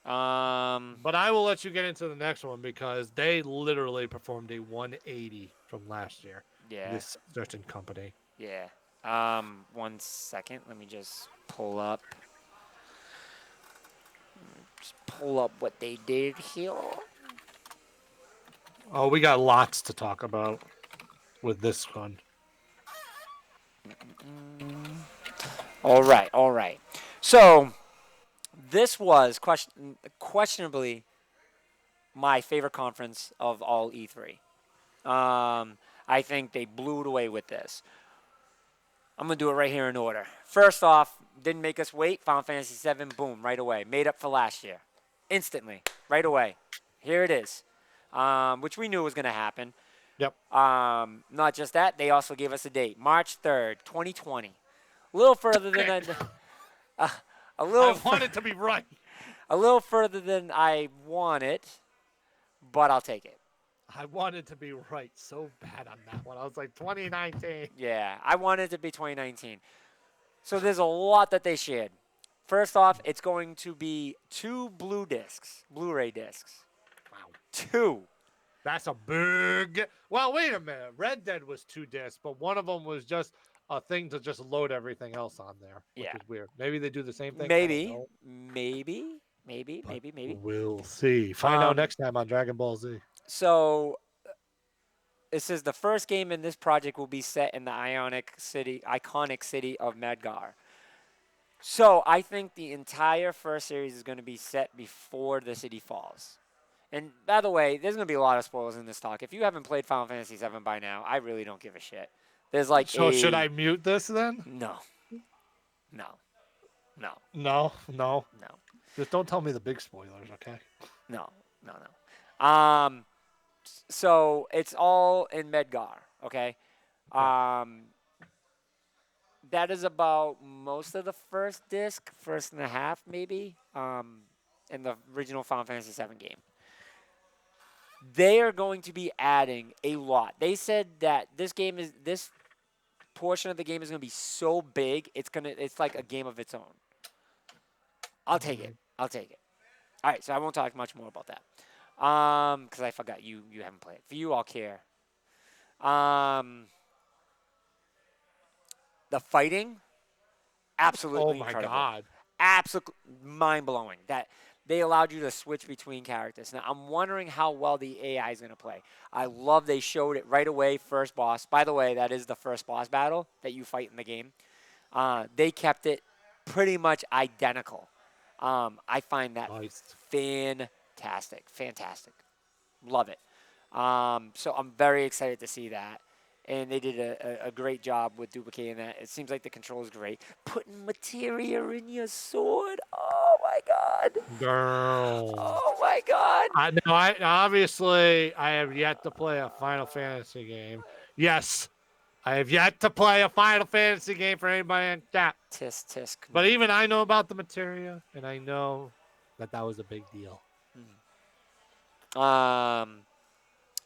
but I will let you get into the next one because they literally performed a 180 from last year. Yeah. This certain company. Yeah. 1 second. Let me just pull up. What they did here. Oh, we got lots to talk about with this one. All right. So this was questionably my favorite conference of all E3. I think they blew it away with this. I'm going to do it right here in order. First off, didn't make us wait. Final Fantasy VII, boom, right away. Made up for last year. Instantly, right away. Here it is, which we knew was going to happen. Yep. Not just that, they also gave us a date, March 3rd, 2020. A little further than a little. I want it to be right. A little further than I want it, but I'll take it. I wanted to be right so bad on that one. I was like 2019. Yeah, I wanted it to be 2019. So there's a lot that they shared. First off, it's going to be 2 Blu-ray discs. Wow. 2. That's a big. Well, wait a minute. Red Dead was 2 discs, but one of them was just a thing to just load everything else on there, which Yeah. is weird. Maybe they do the same thing. Maybe. We'll see. Find out next time on Dragon Ball Z. So it says the first game in this project will be set in the iconic city of Medgar. So I think the entire first series is going to be set before the city falls. And by the way, there's going to be a lot of spoilers in this talk. If you haven't played Final Fantasy VII by now, I really don't give a shit. There's like So should I mute this then? No. No. Just don't tell me the big spoilers, okay? No. So it's all in Medgar, okay? That is about most of the first disc, first and a half maybe, in the original Final Fantasy VII game. They are going to be adding a lot. They said that this portion of the game is going to be so big, it's like a game of its own. I'll take it. All right, so I won't talk much more about that. Because I forgot you haven't played it. For you, I'll care. The fighting, absolutely incredible. Oh my god. Absolutely mind-blowing that they allowed you to switch between characters. Now, I'm wondering how well the AI is going to play. I love they showed it right away, first boss. By the way, that is the first boss battle that you fight in the game. They kept it pretty much identical. I find that fantastic. Love it. So I'm very excited to see that. And they did a great job with duplicating that. It seems like the control is great. Putting materia in your sword. Oh, my God. Girl. Oh, my God. I obviously have yet to play a Final Fantasy game. Yes, I have yet to play a Final Fantasy game for anybody in chat. Tisk. But even I know about the materia, and I know that was a big deal.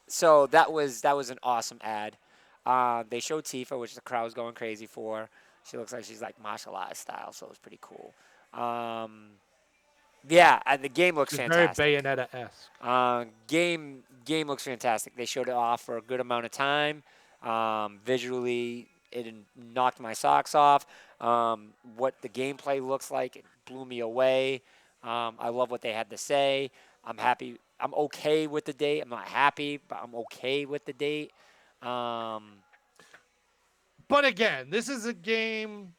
So that was an awesome ad. They showed Tifa, which the crowd's going crazy for. She looks like she's like martial arts style, so it was pretty cool. Yeah, the game looks It's very fantastic. Bayonetta-esque. Game looks fantastic. They showed it off for a good amount of time. Visually, it knocked my socks off. What the gameplay looks like, it blew me away. I love what they had to say. I'm happy. I'm okay with the date. I'm not happy, but I'm okay with the date. Um, But again, this is a game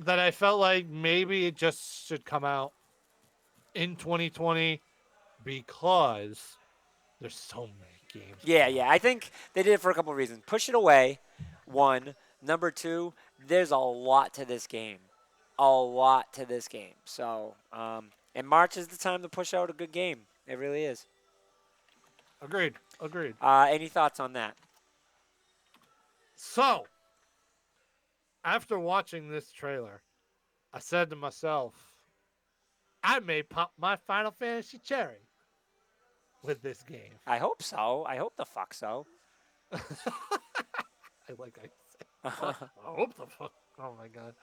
that I felt like maybe it just should come out in 2020 because there's so many games yeah, coming out. yeah. I think they did it for a couple of reasons. Push it away, one. Number two, there's a lot to this game. A lot to this game. So, and March is the time to push out a good game. It really is. Agreed. Agreed. Any thoughts on that? So, after watching this trailer, I said to myself, I may pop my Final Fantasy cherry with this game. I hope so. I hope the fuck so. I fuck. I hope the fuck. Oh my god.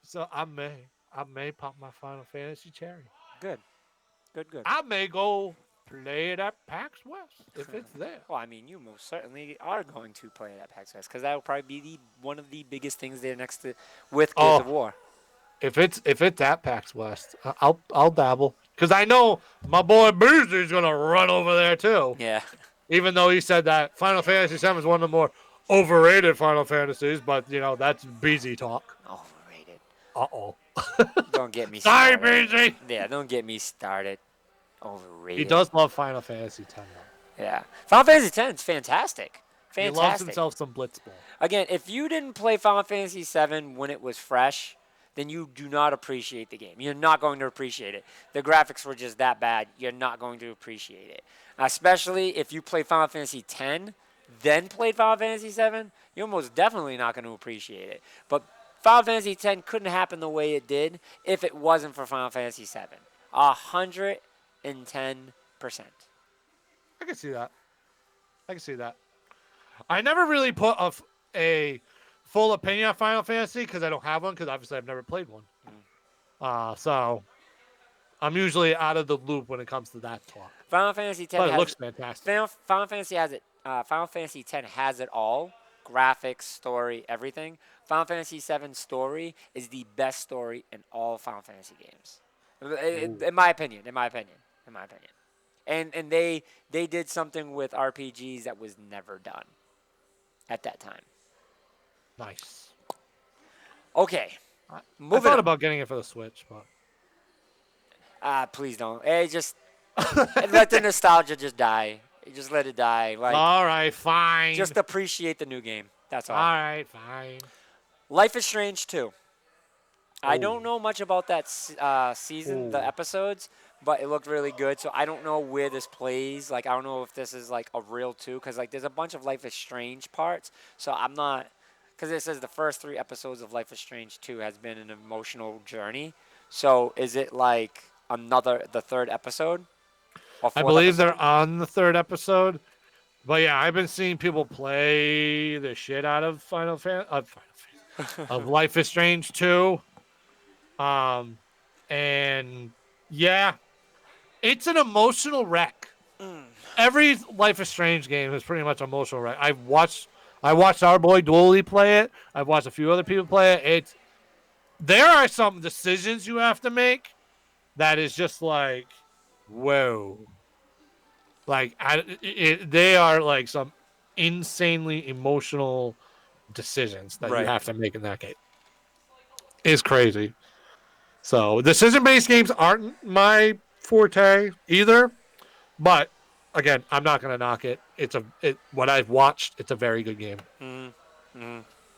So I may pop my Final Fantasy cherry. Good. Good, good. I may go play it at PAX West if it's there. Well, I mean, you most certainly are going to play it at PAX West because that will probably be one of the biggest things there next to with Gears of Oh, War. if it's at PAX West, I'll dabble because I know my boy Boozer's gonna run over there too. Yeah. Even though he said that Final Fantasy VII is one of the more overrated Final Fantasies, but that's Beezy talk. Overrated. Uh-oh. Don't get me Sorry, started. Beezy. Yeah, don't get me started. He Overrated. does love Final Fantasy X though. Yeah. Final Fantasy X is fantastic. He loves Fantastic. himself some Blitzball. Again, if you didn't play Final Fantasy VII when it was fresh, then you do not appreciate the game. You're not going to appreciate it. The graphics were just that bad. You're not going to appreciate it. Especially if you play Final Fantasy X, then played Final Fantasy VII, you're most definitely not going to appreciate it. But Final Fantasy X couldn't happen the way it did if it wasn't for Final Fantasy VII. 110%. I can see that. I can see that. I never really put a full opinion on Final Fantasy because I don't have one because obviously I've never played one. So I'm usually out of the loop when it comes to that talk. Final Fantasy X But it has looks fantastic. Final Fantasy has it. Final Fantasy X has it all: graphics, story, everything. Final Fantasy VII story is the best story in all Final Fantasy games, in my opinion. In my opinion. In my opinion. And they did something with RPGs that was never done at that time. Nice. Okay, I moving thought on. about getting it for the Switch, but Please don't. Hey, just let the nostalgia just die. Just let it die. Like, all right, fine. just appreciate the new game. That's all. All right, fine. Life is Strange 2. I Ooh. don't know much about that season, the Ooh. episodes, but it looked really good. So I don't know where this plays. Like, I don't know if this is like a real 2, because like there's a bunch of Life is Strange parts. So I'm not, because it says the first 3 episodes of Life is Strange 2 has been an emotional journey. So is it like the third episode? Or I fourth believe episode? they're on the 3rd episode. But yeah, I've been seeing people play the shit out of of Life is Strange 2. And yeah, it's an emotional wreck. Every Life is Strange game is pretty much emotional wreck. I watched our boy Dooley play it. I've watched a few other people play it. There are some decisions you have to make that is just like, whoa. Like they are like some insanely emotional decisions that you Right. have to make in that game. It's crazy. So decision-based games aren't my forte either, but again, I'm not gonna knock it. What I've watched. It's a very good game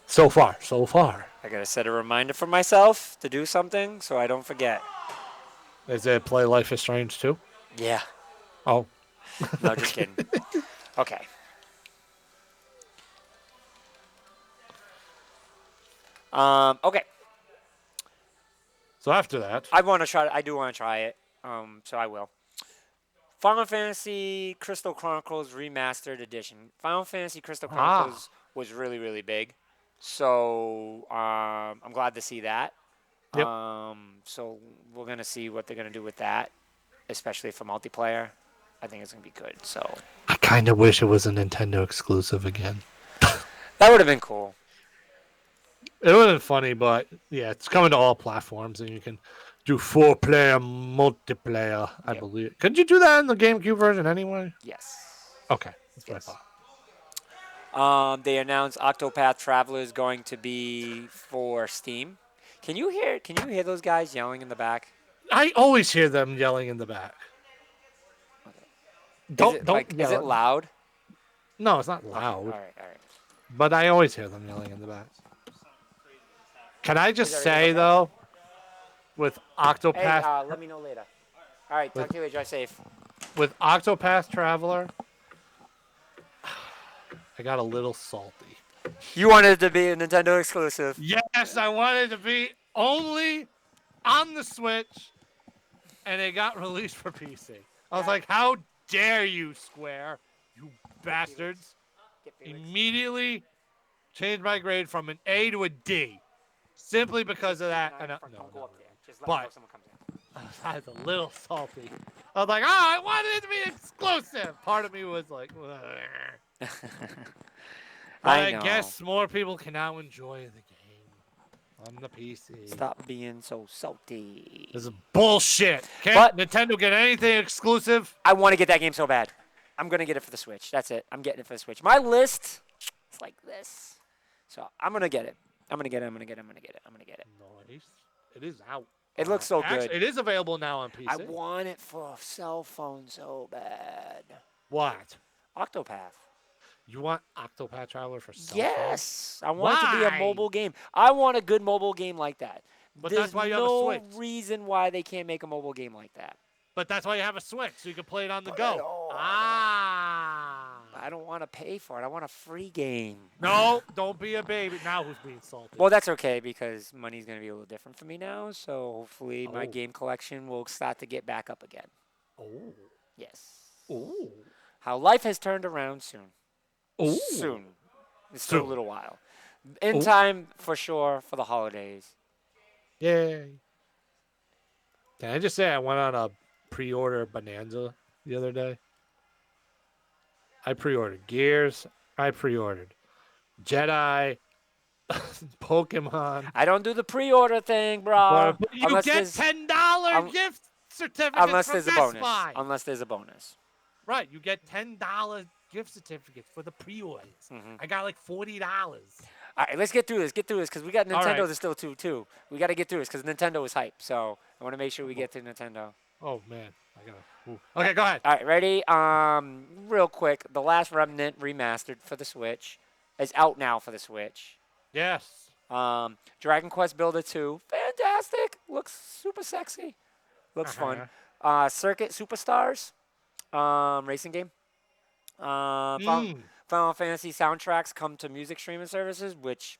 so far. So far, I gotta set a reminder for myself to do something so I don't forget. is it play Life is Strange too? Yeah. Oh, No, just kidding. Okay. Okay. so after that, I want to try. I do want to try it. So I will. Final Fantasy Crystal Chronicles Remastered Edition. Final Fantasy Crystal Chronicles was really, really big. So I'm glad to see that. Yep. So we're gonna see what they're gonna do with that, especially for multiplayer. I think it's gonna be good. So I kind of wish it was a Nintendo exclusive again. that would have been cool. It would have been funny, but yeah, it's coming to all platforms, and you can do 4-player multiplayer. I Yep. believe. Could you do that in the GameCube version anyway? Yes. Okay, that's what I Yes. thought. They announced Octopath Traveler is going to be for Steam. Can you hear? Can you hear those guys yelling in the back? I always hear them yelling in the back. Is Don't it don't like? Is yell it at. loud? No, it's not Okay. All loud, right. All right. but I always hear them yelling in the back. Can I Is just everything say okay? though, with Hey, Octopath let me know later. All right. Talk with to you later. Drive safe. with Octopath Traveler, I got a little salty. You wanted it to be a Nintendo exclusive. Yes, I wanted to be only on the Switch, and it got released for PC. I was like, how dare you, Square, you bastards! Immediately changed my grade from an A to a D, simply because of that. And Don't go up there. Just let me know but if someone comes in. I was a little salty. I was like, oh, I wanted it to be exclusive. Part of me was like, "Ugh." But I I know. guess more people can now enjoy the game on the PC. Stop being so salty. This is bullshit. Can't But Nintendo get anything exclusive? I want to get that game so bad. I'm gonna get it for the Switch. That's it. I'm getting it for the Switch. My list is like this, so I'm gonna get it. I'm gonna get it. I'm gonna get it. I'm gonna get it. I'm gonna get it. Nice. It is out. It looks so Actually, good. it is available now on PC. I want it for a cell phone so bad. What? Octopath. You want Octopath Traveler for cell phone? Yes, I want it to be a Why? mobile game. I want a good mobile game like that. But There's that's why you have a no Switch. reason why they can't make a mobile game like that. But that's why you have a Switch, so you can play it on the But I go. don't- Ah. I don't want to pay for it. I want a free game. No, don't be a baby. Now who's being salty? Well, that's okay because money's going to be a little different for me now. So hopefully my Oh. game collection will start to get back up again. Oh. Yes. Oh. How life has turned around soon. Oh. Soon. It's still a Soon. little while. In Oh. time for sure for the holidays. Yay. Can I just say I went on a pre-order bonanza the other day? I pre-ordered Gears. I pre-ordered Jedi, Pokemon. I don't do the pre-order thing, bro. But you unless get there's, $10 gift certificates unless from there's a Best bonus. Buy. Unless there's a bonus. Right, you get $10 gift certificates for the pre-orders. I got like $40. All right, let's get through this. Get through this because we got All Nintendo right. to still do too. We got to get through this because Nintendo is hype. So I want to make sure we get to Nintendo. Oh man, I gotta. Ooh. Okay, go ahead. All right, ready? Real quick, The Last Remnant remastered for the Switch is out now for the Switch. Yes. Dragon Quest Builder 2, fantastic. Looks super sexy. Looks fun. Circuit Superstars, racing game. Final Fantasy soundtracks come to music streaming services, which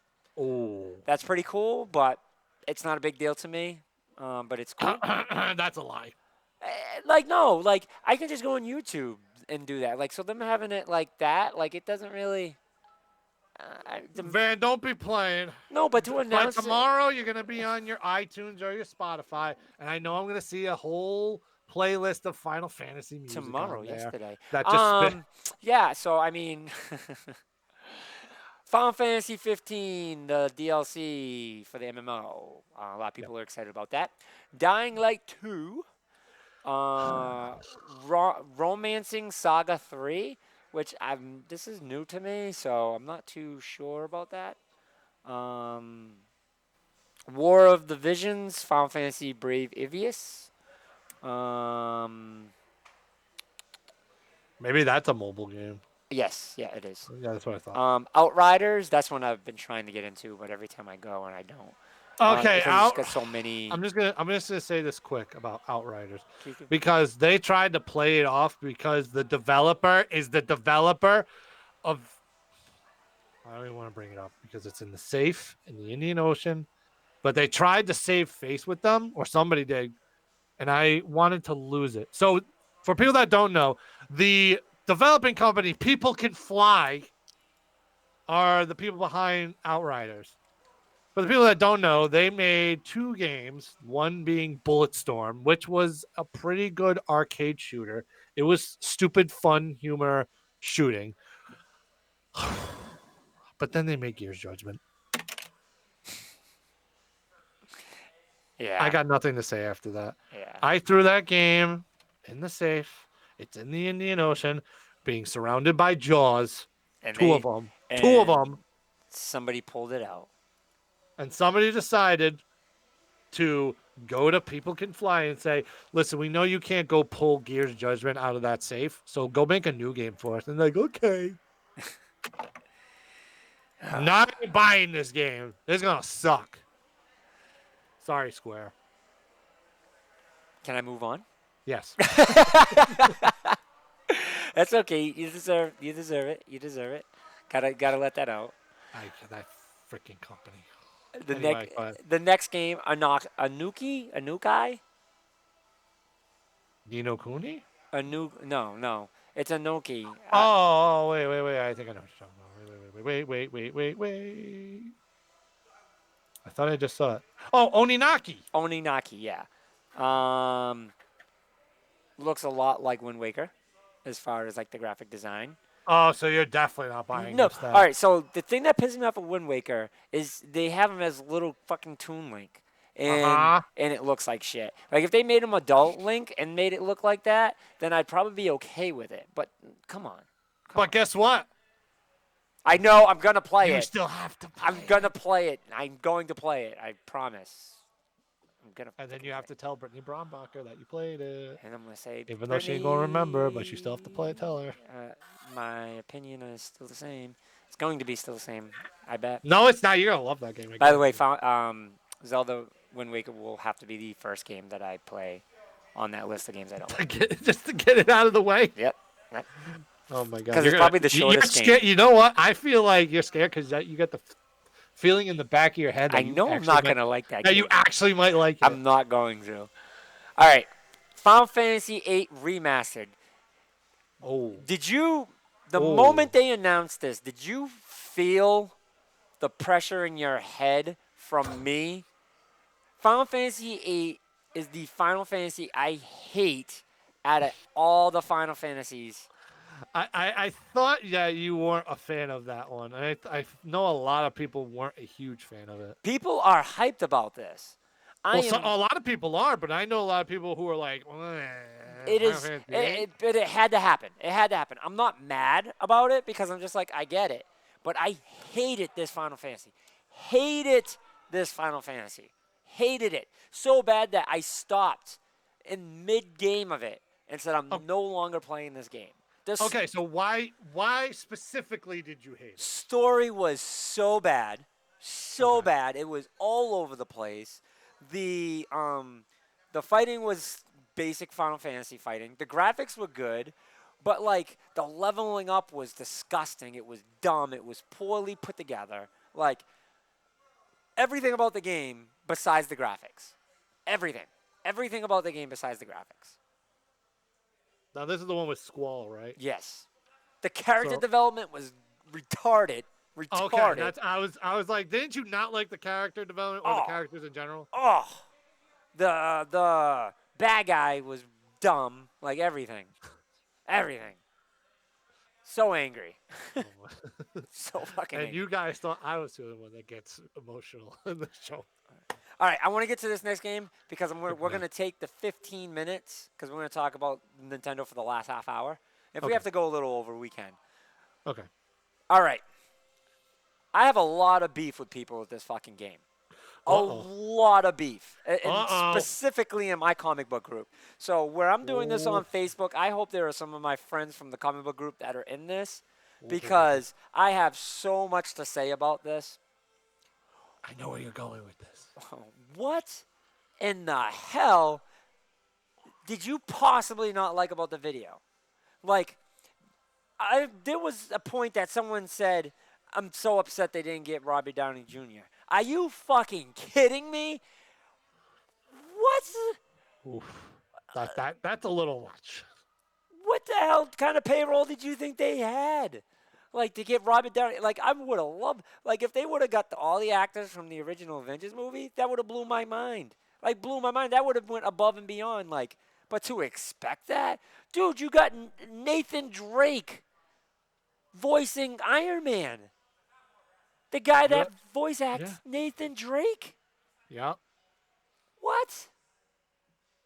that's pretty cool, but it's not a big deal to me. But it's cool. That's a lie. No, I can just go on YouTube and do that. So them having it like that, it doesn't really. Van, don't be playing. No, but to By announce tomorrow, you're gonna be on your iTunes or your Spotify, and I know I'm gonna see a whole playlist of Final Fantasy music tomorrow, on there yesterday. that just Yeah. So I mean, Final Fantasy 15, the DLC for the MMO. A lot of people are excited about that. Dying Light 2. Romancing Saga 3, which this is new to me, so I'm not too sure about that. War of the Visions, Final Fantasy Brave Ivius. maybe that's a mobile game. Yes, yeah, it is. Yeah, that's what I thought. Outriders, that's one I've been trying to get into, but every time I go and I don't. Okay, because it's got so many. I'm just gonna say this quick about Outriders because they tried to play it off because the developer is the developer of. I don't even want to bring it up because it's in the safe in the Indian Ocean, but they tried to save face with them, or somebody did, and I wanted to lose it. So, for people that don't know, the developing company People Can Fly are the people behind Outriders. For the people that don't know, they made 2 games, one being Bulletstorm, which was a pretty good arcade shooter. It was stupid, fun, humor shooting. But then they made Gears Judgment. I Yeah, got nothing to say after that. yeah. I threw that game in the safe. It's in the Indian Ocean, being surrounded by jaws. And Two of they them. Two of and them. somebody pulled it out. And somebody decided to go to People Can Fly and say, listen, we know you can't go pull Gears Judgment out of that safe, so go make a new game for us. And they're like, okay. Not buying this game. It's going to suck. Sorry, Square. Can I move on? Yes. That's okay. You deserve it. You deserve it. Gotta let that out. That freaking company. The Anyway, next go ahead. the next game, Anukai? Nino Cooney? No. It's Anuki. Wait. I think I know what you're talking about. Wait. I thought I just saw it. Oh, Oninaki. Oninaki, yeah. Um, looks a lot like Wind Waker, as far as like the graphic design. Oh, so you're definitely not buying No, this all then. right. So the thing that pisses me off of Wind Waker is they have him as little fucking Toon Link, and Uh-huh. and it looks like shit. Like if they made him adult Link and made it look like that, then I'd probably be okay with it. But come on, But guess what? I know I'm gonna play You it. still have to play I'm gonna play it. I'm going to play it. I promise. I'm gonna. And then you have to tell Brittany Brombacher that you played it. And I'm gonna say, Even though she ain't gonna remember, but you still have to play it, tell her. My opinion is still the same. It's going to be still the same. I bet. No, it's not. You're gonna love that game. By the way, Zelda Wind Waker will have to be the first game that I play on that list of games I don't like. Just to get it out of the way. Yep. Oh my god! Because it's probably the shortest you're game. scared. You know what? I feel like you're scared because you got the feeling in the back of your head that I know I'm not gonna like that that game. you actually might like it. I'm not going to. All right, Final Fantasy VIII Remastered. Oh, Did you, the Oh. moment they announced this, did you feel the pressure in your head from me? Final Fantasy VIII is the Final Fantasy I hate out of all the Final Fantasies. I thought you weren't a fan of that one. I know a lot of people weren't a huge fan of it. People are hyped about this. Well, a lot of people are, but I know a lot of people who are like, It is. But it had to happen. It had to happen. I'm not mad about it because I'm just like I get it, but I hated this Final Fantasy. Hated this Final Fantasy. Hated it so bad that I stopped in mid game of it and said I'm no longer playing this game. This Okay, so why specifically did you hate it? story was so bad, so bad. It was all over the place. The fighting was basic Final Fantasy fighting. The graphics were good, but like the leveling up was disgusting. It was dumb. It was poorly put together. Like everything about the game besides the graphics. Everything about the game besides the graphics. Now this is the one with Squall, right? Yes. The character So- development was retarded. Okay, I was like, didn't you not like the character development or the Oh. characters in general? Oh, the bad guy was dumb. Like everything. So angry. So fucking And angry. you guys thought I was the only one that gets emotional in the show. All right, I want to get to this next game because we're going to take the 15 minutes because we're going to talk about Nintendo for the last half hour. If we Okay. have to go a little over, we can. Okay. All right. I have a lot of beef with people with this fucking game. A lot of beef, and specifically in my comic book group. So where I'm doing this on Facebook, I hope there are some of my friends from the comic book group that are in this because I have so much to say about this. I know where you're going with this. What in the hell did you possibly not like about the video? Like, there was a point that someone said, I'm so upset they didn't get Robbie Downey Jr. Are you fucking kidding me? What? Oof. That's a little much. What the hell kind of payroll did you think they had? Like to get Robert Downey, like I would have loved, like if they would have got all the actors from the original Avengers movie, that would have blew my mind. Like blew my mind. That would have went above and beyond. Like, but to expect that, dude, you got Nathan Drake voicing Iron Man, the guy Yeah, that voice yeah, acts Nathan Drake. yeah. What?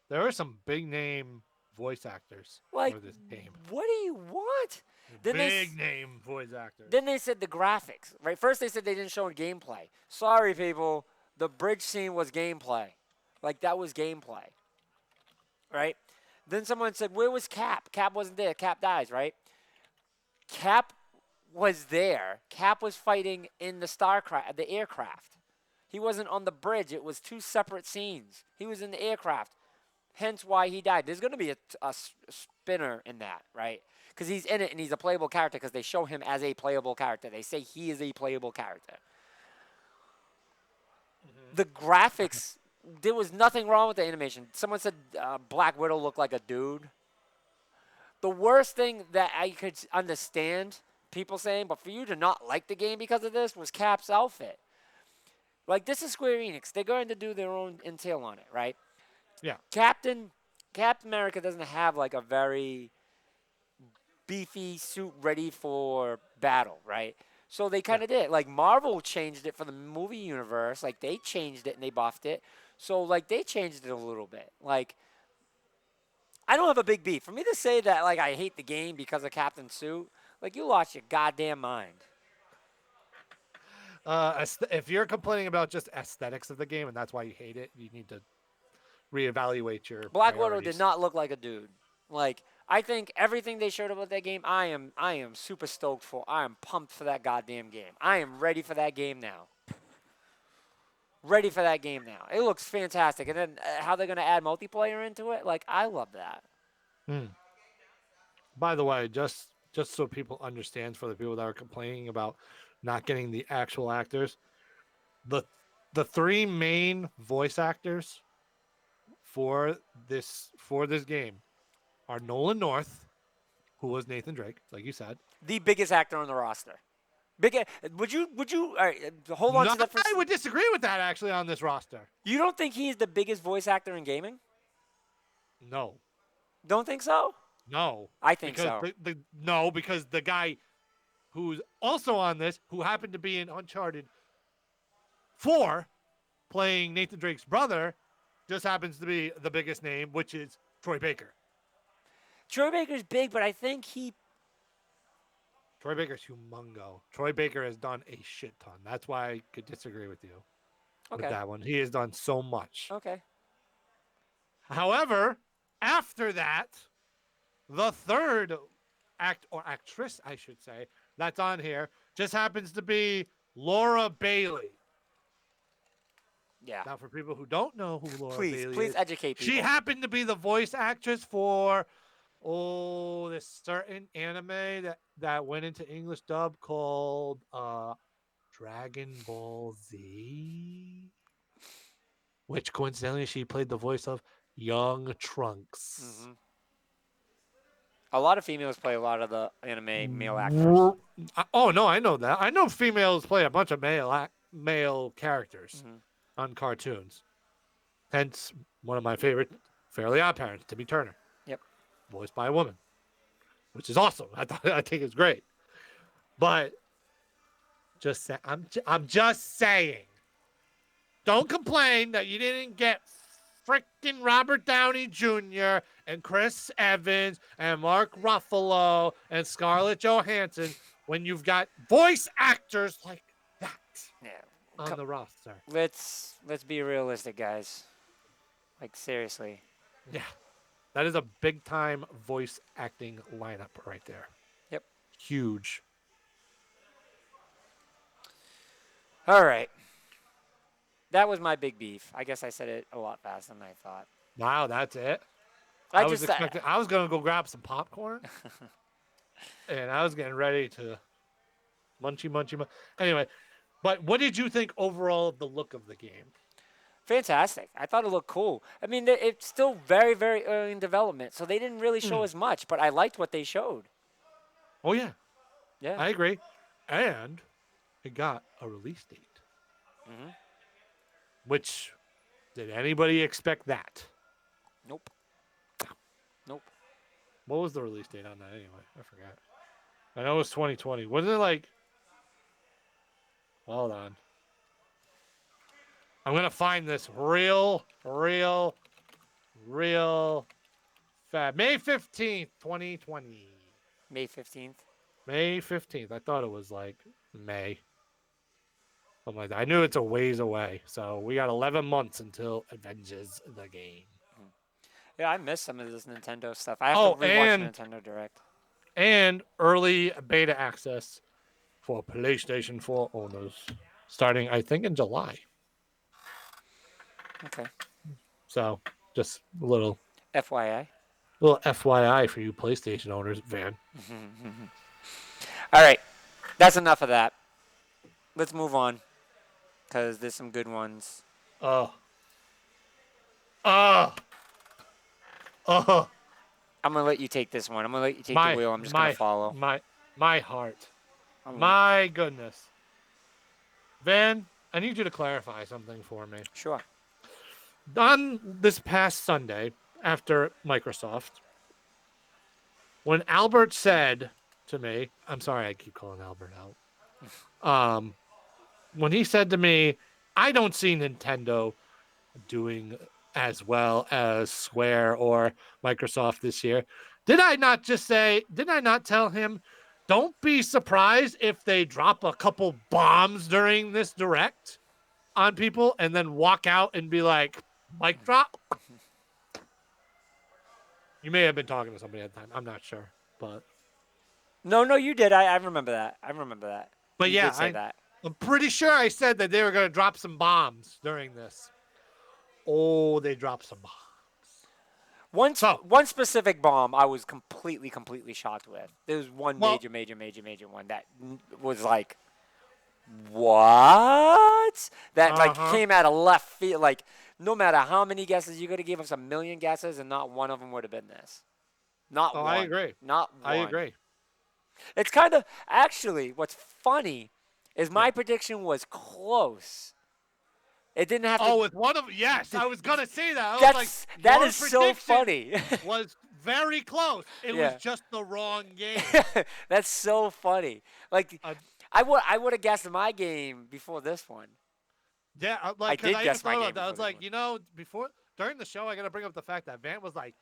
There are some big name voice actors Like, for this game. what do you want? Then they Big name voice actors. Then they said the graphics, right? First they said they didn't show gameplay. Sorry, people. The bridge scene was gameplay. Like, that was gameplay, right? Then someone said, where was Cap? Cap wasn't there. Cap dies, right? Cap was there. Cap was fighting in the aircraft. He wasn't on the bridge. It was two separate scenes. He was in the aircraft. Hence why he died. There's going to be a spinner in that, right? Because he's in it and he's a playable character because they show him as a playable character. They say he is a playable character. The graphics, there was nothing wrong with the animation. Someone said Black Widow looked like a dude. The worst thing that I could understand people saying, but for you to not like the game because of this, was Cap's outfit. Like, this is Square Enix. They're going to do their own entail on it, right? Yeah. Captain America doesn't have like a very beefy suit ready for battle, right? So they kind of did. Like Marvel changed it for the movie universe. Like they changed it and they buffed it. So like they changed it a little bit. Like I don't have a big beef. For me to say that like I hate the game because of Captain's suit, like you lost your goddamn mind. If you're complaining about just aesthetics of the game and that's why you hate it, you need to reevaluate your Black Widow priorities. did not look like a dude. Like I think everything they showed about that game, I am super stoked for. I am pumped for that goddamn game. I am ready for that game now. Ready for that game now. It looks fantastic. And then how they're gonna add multiplayer into it, like I love that. By the way, just so people understand, for the people that are complaining about not getting the actual actors, the three main voice actors for this game are Nolan North, who was Nathan Drake, like you said. The biggest actor on the roster. Would you all right, hold on No, to that for I would disagree with that actually on this roster. You don't think he's the biggest voice actor in gaming? No, Don't think so? no, I think because so. no, because the guy who's also on this, who happened to be in Uncharted 4, playing Nathan Drake's brother, just happens to be the biggest name, which is Troy Baker. Troy Baker's big, but I think Troy Baker's humongo. Troy Baker has done a shit ton. That's why I could disagree with you with that one. He has done so much. Okay. However, after that, the third act or actress, I should say, that's on here just happens to be Laura Bailey. Yeah. Now, for people who don't know who Laura Bailey Please is, educate people. she happened to be the voice actress for this certain anime that went into English dub called Dragon Ball Z, which coincidentally she played the voice of young Trunks. Mm-hmm. A lot of females play a lot of the anime male actors. Oh no, I know that. I know females play a bunch of male characters on cartoons. Hence, one of my favorite Fairly Odd Parents, Timmy Turner. Yep. Voiced by a woman, which is awesome. I think it's great. But I'm just saying. Don't complain that you didn't get freaking Robert Downey Jr. and Chris Evans and Mark Ruffalo and Scarlett Johansson when you've got voice actors like that on the roster. Let's be realistic, guys. Like seriously. Yeah. That is a big time voice acting lineup right there. Yep. Huge. All right. That was my big beef. I guess I said it a lot faster than I thought. Wow, that's it. I was going to go grab some popcorn, and I was getting ready to munchy. Anyway, but what did you think overall of the look of the game? Fantastic. I thought it looked cool. I mean, it's still very, very early in development, so they didn't really show as much, but I liked what they showed. Oh, yeah. Yeah. I agree. And it got a release date. Hmm. Which, did anybody expect that? Nope. Nope. What was the release date on that anyway? I forgot. I know it was 2020. Wasn't it like. Hold on. I'm going to find this real fast. May 15th, 2020. May 15th. May 15th. I thought it was like May. Something like that. I knew it's a ways away. So we got 11 months until Avengers the game. Yeah, I miss some of this Nintendo stuff. I have to Oh, rewatch Nintendo Direct. and early beta access for PlayStation 4 owners starting, I think, in July. Okay. So just a FYI. little FYI for you PlayStation owners, Van. All right. That's enough of that. Let's move on because there's some good ones. Oh. Oh. Oh. I'm going to let you take this one. I'm going to let you take the My wheel. I'm just going to follow. my heart. I'm My goodness. Van, I need you to clarify something for me. Sure. On this past Sunday, after Microsoft, when Albert said to me, I'm sorry I keep calling Albert out. When he said to me, I don't see Nintendo doing as well as Square or Microsoft this year. Did I not tell him, don't be surprised if they drop a couple bombs during this direct on people and then walk out and be like, mic drop? You may have been talking to somebody at the time. I'm not sure. No, you did. I remember that. I remember that. But You yeah, did say that. I'm pretty sure I said that they were going to drop some bombs during this. Oh, they dropped some bombs. One specific bomb I was completely shocked with. There was one Well, major one that was like, what? That like came out of left field. Like, no matter how many guesses, you could have gave us a million guesses, and not one of them would have been this. Not one. I agree. Not one. I agree. It's kind of actually what's funny is my prediction was close. It didn't have to. Oh, with one of yes, I was gonna say that. I was like, that your is so prediction funny. was very close. It Yeah. was just the wrong game. That's so funny. Like I would have guessed my game before this one. Yeah, I did even guess my thought game about that. I was before like, this before during the show, I gotta bring up the fact that Van was like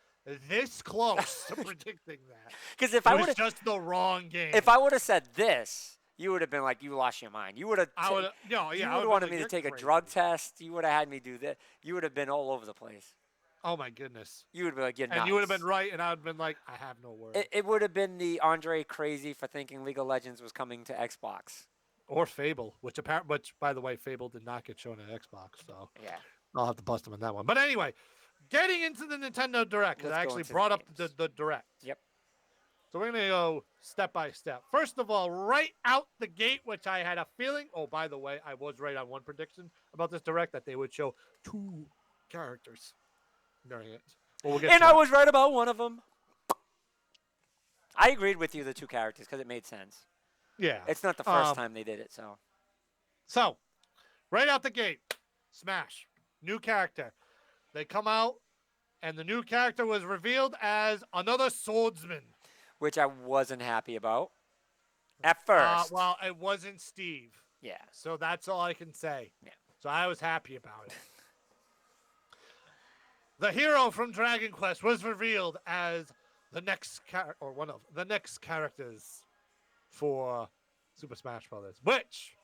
this close to predicting that. Because if It I was would have just the wrong game. if I would have said this, you would have been like, you lost your mind. You would have. I would have, You I would would have have wanted like, me to "You're take a crazy." drug test. You would have had me do that. You would have been all over the place. Oh my goodness! You would be like, you're nuts. And you would have been right, and I would have been like, I have no words. It would have been the Andre crazy for thinking League of Legends was coming to Xbox. Or Fable, which by the way, Fable did not get shown at Xbox, so Yeah. I'll have to bust him on that one. But anyway, getting into the Nintendo Direct, because I Let's go actually into the brought up games. the Direct. Yep. So we're going to go step by step. First of all, right out the gate, which I had a feeling, oh, by the way, I was right on one prediction about this Direct, that they would show 2 characters during it. Well, we'll get And to I that. was right about one of them. I agreed with you, the 2 characters, because it made sense. Yeah. It's not the first time they did it, so. So, right out the gate, Smash, new character. They come out, and the new character was revealed as another swordsman. Which I wasn't happy about at first. Well, it wasn't Steve. Yeah. So that's all I can say. Yeah. So I was happy about it. The hero from Dragon Quest was revealed as the next or one of the next characters for Super Smash Brothers, which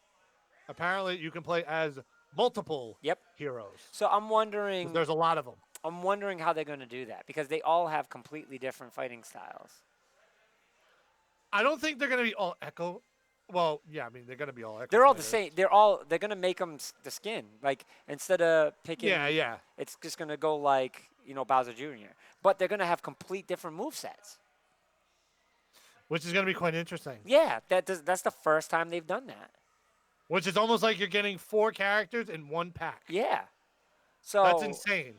apparently you can play as multiple heroes. So I'm wondering. There's a lot of them. I'm wondering how they're going to do that because they all have completely different fighting styles. I don't think they're going to be all Echo. Well, yeah, I mean they're going to be all Echo. They're all the players. same. They're going to make them the skin. Like instead of picking. Yeah. It's just going to go like Bowser Jr. But they're going to have complete different movesets. Which is going to be quite interesting. Yeah, that's the first time they've done that. Which is almost like you're getting 4 characters in one pack. Yeah. So that's insane.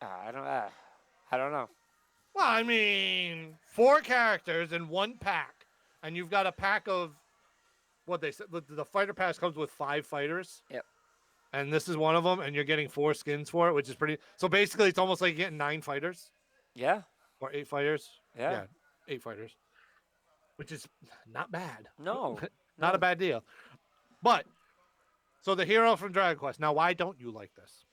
I don't know. Well, I mean, 4 characters in one pack and you've got a pack of what they said. The fighter pass comes with 5 fighters, Yep. and this is one of them, and you're getting 4 skins for it, which is pretty. So basically, it's almost like you're getting 9 fighters Yeah. or 8 fighters. Yeah. Yeah, 8 fighters, which is not bad. No. Not a No. bad deal. But so the hero from Dragon Quest. Now, why don't you like this?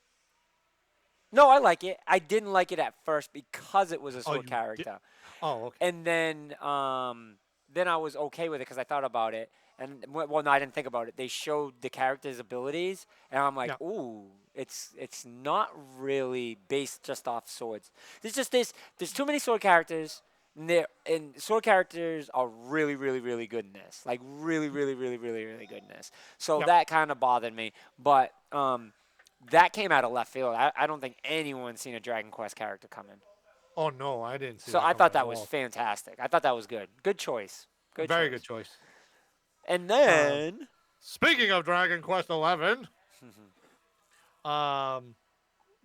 No, I like it. I didn't like it at first because it was a Oh, sword you did. character. Oh, okay. And then I was okay with it because I thought about it. And well, no, I didn't think about it. They showed the character's abilities, and I'm like, Yeah. ooh, it's not really based just off swords. There's just this. There's too many sword characters. And sword characters are really, really, really good in this. Like really, really, really, really, really good in this. So Yep. that kind of bothered me. But that came out of left field. I don't think anyone's seen a Dragon Quest character coming. Oh no, I didn't see So that I coming thought at that was all. fantastic. I thought that was good. Good choice. Good Very good choice. choice. And Uh, then Speaking of Dragon Quest 11, um,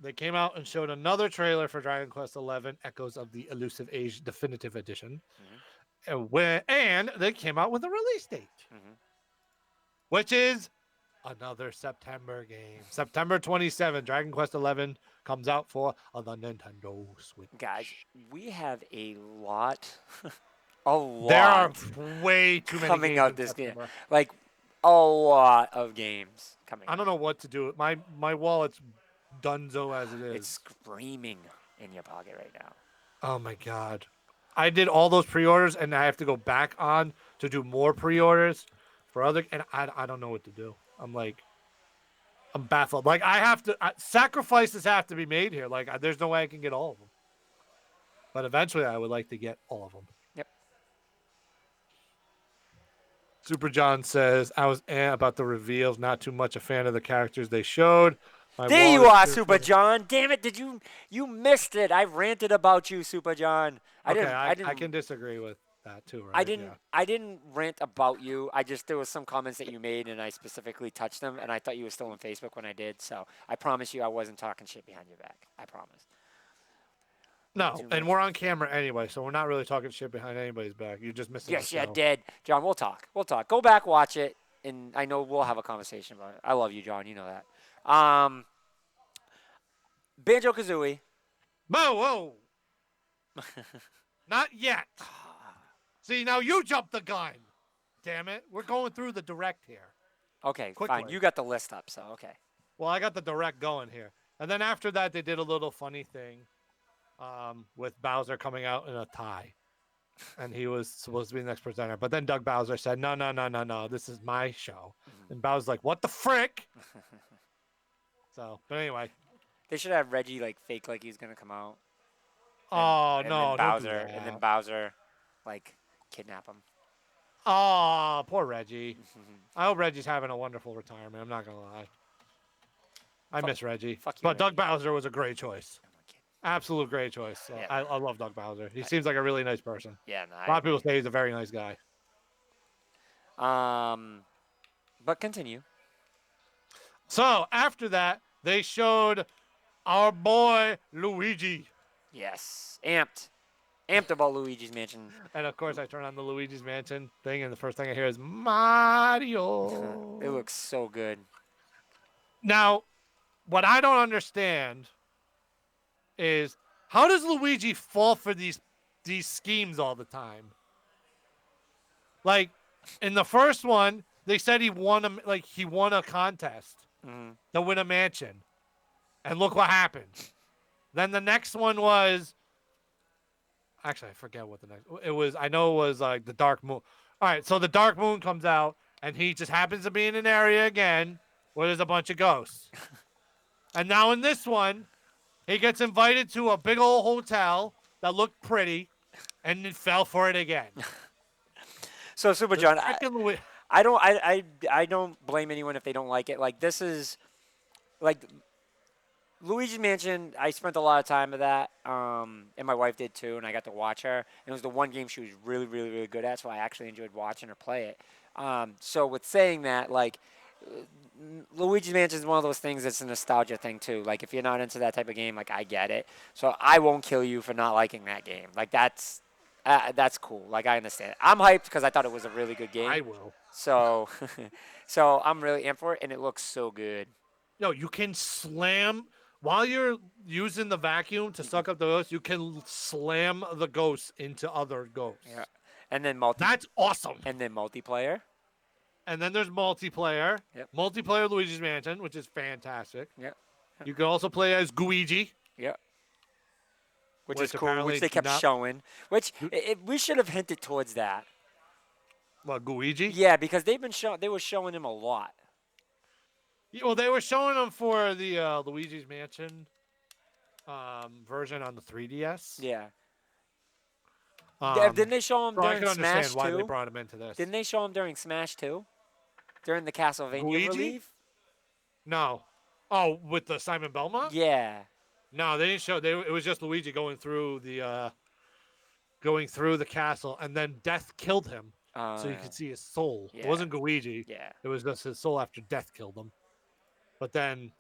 they came out and showed another trailer for Dragon Quest 11: Echoes of the Elusive Age Definitive Edition, and they came out with a release date, which is another September game. September 27, Dragon Quest 11 comes out for the Nintendo Switch. guys, we have a lot, a There are lot way too many coming games out in this year. September. Like a lot of games coming I don't out. know what to do. My wallet's dunzo as it is. It's screaming in your pocket right now. Oh my god. I did all those pre-orders and I have to go back on to do more pre-orders for other and I don't know what to do. I'm baffled. Like I have to sacrifices have to be made here. Like there's no way I can get all of them. But eventually I would like to get all of them. Yep. Super John says I was about the reveals, not too much a fan of the characters they showed. My There you wallet are, is Super John. Damn it! Did you missed it? I ranted about you, Super John. Okay, I I didn't can disagree with that too, I right? didn't. Yeah. I didn't rant about you. I just there was some comments that you made, and I specifically touched them, and I thought you were still on Facebook when I did. So I promise you, I wasn't talking shit behind your back. I promise. No, Too and much. we're on camera anyway, so we're not really talking shit behind anybody's back. You're just missing the Yes, you show. did, John. We'll talk. We'll talk. Go back, watch it, and I know we'll have a conversation about it. I love you, John. You know that. Banjo Kazooie. Whoa. Not yet. See, now you jumped the gun. Damn it. We're going through the direct here. Okay, fine. Quickly. You got the list up, so okay. Well, I got the direct going here. And then after that, they did a little funny thing with Bowser coming out in a tie. And he was supposed to be the next presenter. But then Doug Bowser said, no. This is my show. And Bowser's like, what the frick? So, but anyway. They should have Reggie like fake like he's gonna come out. Oh, and no. Then Bowser, and then Bowser, like kidnap him. Oh, poor Reggie. I hope Reggie's having a wonderful retirement. I'm not going to lie. I miss Reggie. fuck you, But Doug Reggie. Bowser was a great choice. I'm not kidding. Absolute great choice. So Yeah. I love Doug Bowser. He seems like a really nice person. Yeah, no, A lot of people say he's a very nice guy. But continue. So after that, they showed our boy Luigi. Yes, amped about Luigi's Mansion. And of course, I turn on the Luigi's Mansion thing, and the first thing I hear is Mario. It looks so good. Now, what I don't understand is how does Luigi fall for these schemes all the time? Like in the first one, they said he won a contest to win a mansion, and look what happened. Then the next one was actually I forget what the next it was. I know it was like the Dark Moon. All right, so the Dark Moon comes out, and he just happens to be in an area again where there's a bunch of ghosts. And now in this one, he gets invited to a big old hotel that looked pretty, and it fell for it again. So Super John, I don't blame anyone if they don't like it. Like this is, like, Luigi's Mansion. I spent a lot of time with that, and my wife did too, and I got to watch her. And it was the one game she was really, really, really good at, so I actually enjoyed watching her play it. So with saying that, like, Luigi's Mansion is one of those things that's a nostalgia thing too. Like if you're not into that type of game, like I get it. So I won't kill you for not liking that game. Like that's That's cool. Like I understand it. I'm hyped because I thought it was a really good I game. will. So, so I'm really in for it, and it looks so good. No, you can slam while you're using the vacuum to Mhm. suck up the ghosts. You can slam the ghosts into other Yeah, ghosts. and then That's awesome. multiplayer. And then there's multiplayer, Yep. multiplayer Luigi's Mansion, which is fantastic. Yep. Yep. You can also play as Guigi, Yep. Which is which cool. Which apparently they do kept not. showing. Which Do, we should have hinted towards that. what, Guigi? Yeah, because they've been showing. They were showing him a lot. Yeah, well, they were showing them for the Luigi's Mansion version on the 3DS. Yeah. Didn't Um, they show him so I during can understand Smash why they 2? brought him into this. Didn't they show him during Smash 2? During the Castlevania Guigi? relief? No. Oh, with the Simon Belmont? Yeah. No, they didn't show. It was just Luigi going through the castle, and then Death killed him, so you Yeah. could see his soul. It Yeah. wasn't Luigi. Yeah. It was just his soul after Death killed him. But then,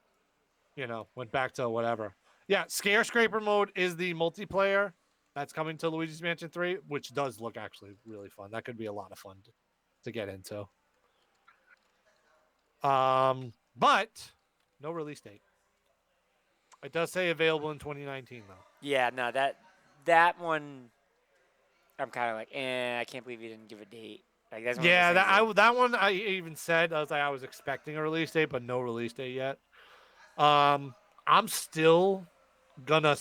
went back to whatever. Yeah, Scare Scraper mode is the multiplayer that's coming to Luigi's Mansion 3, which does look actually really fun. That could be a lot of fun to get into. But no release date. It does say available in 2019 though. Yeah. No, that one. I'm kind of like, I can't believe you didn't give a date. Like that's one of those Yeah, things that one I even said I was expecting a release date, but no release date yet. I'm still gonna.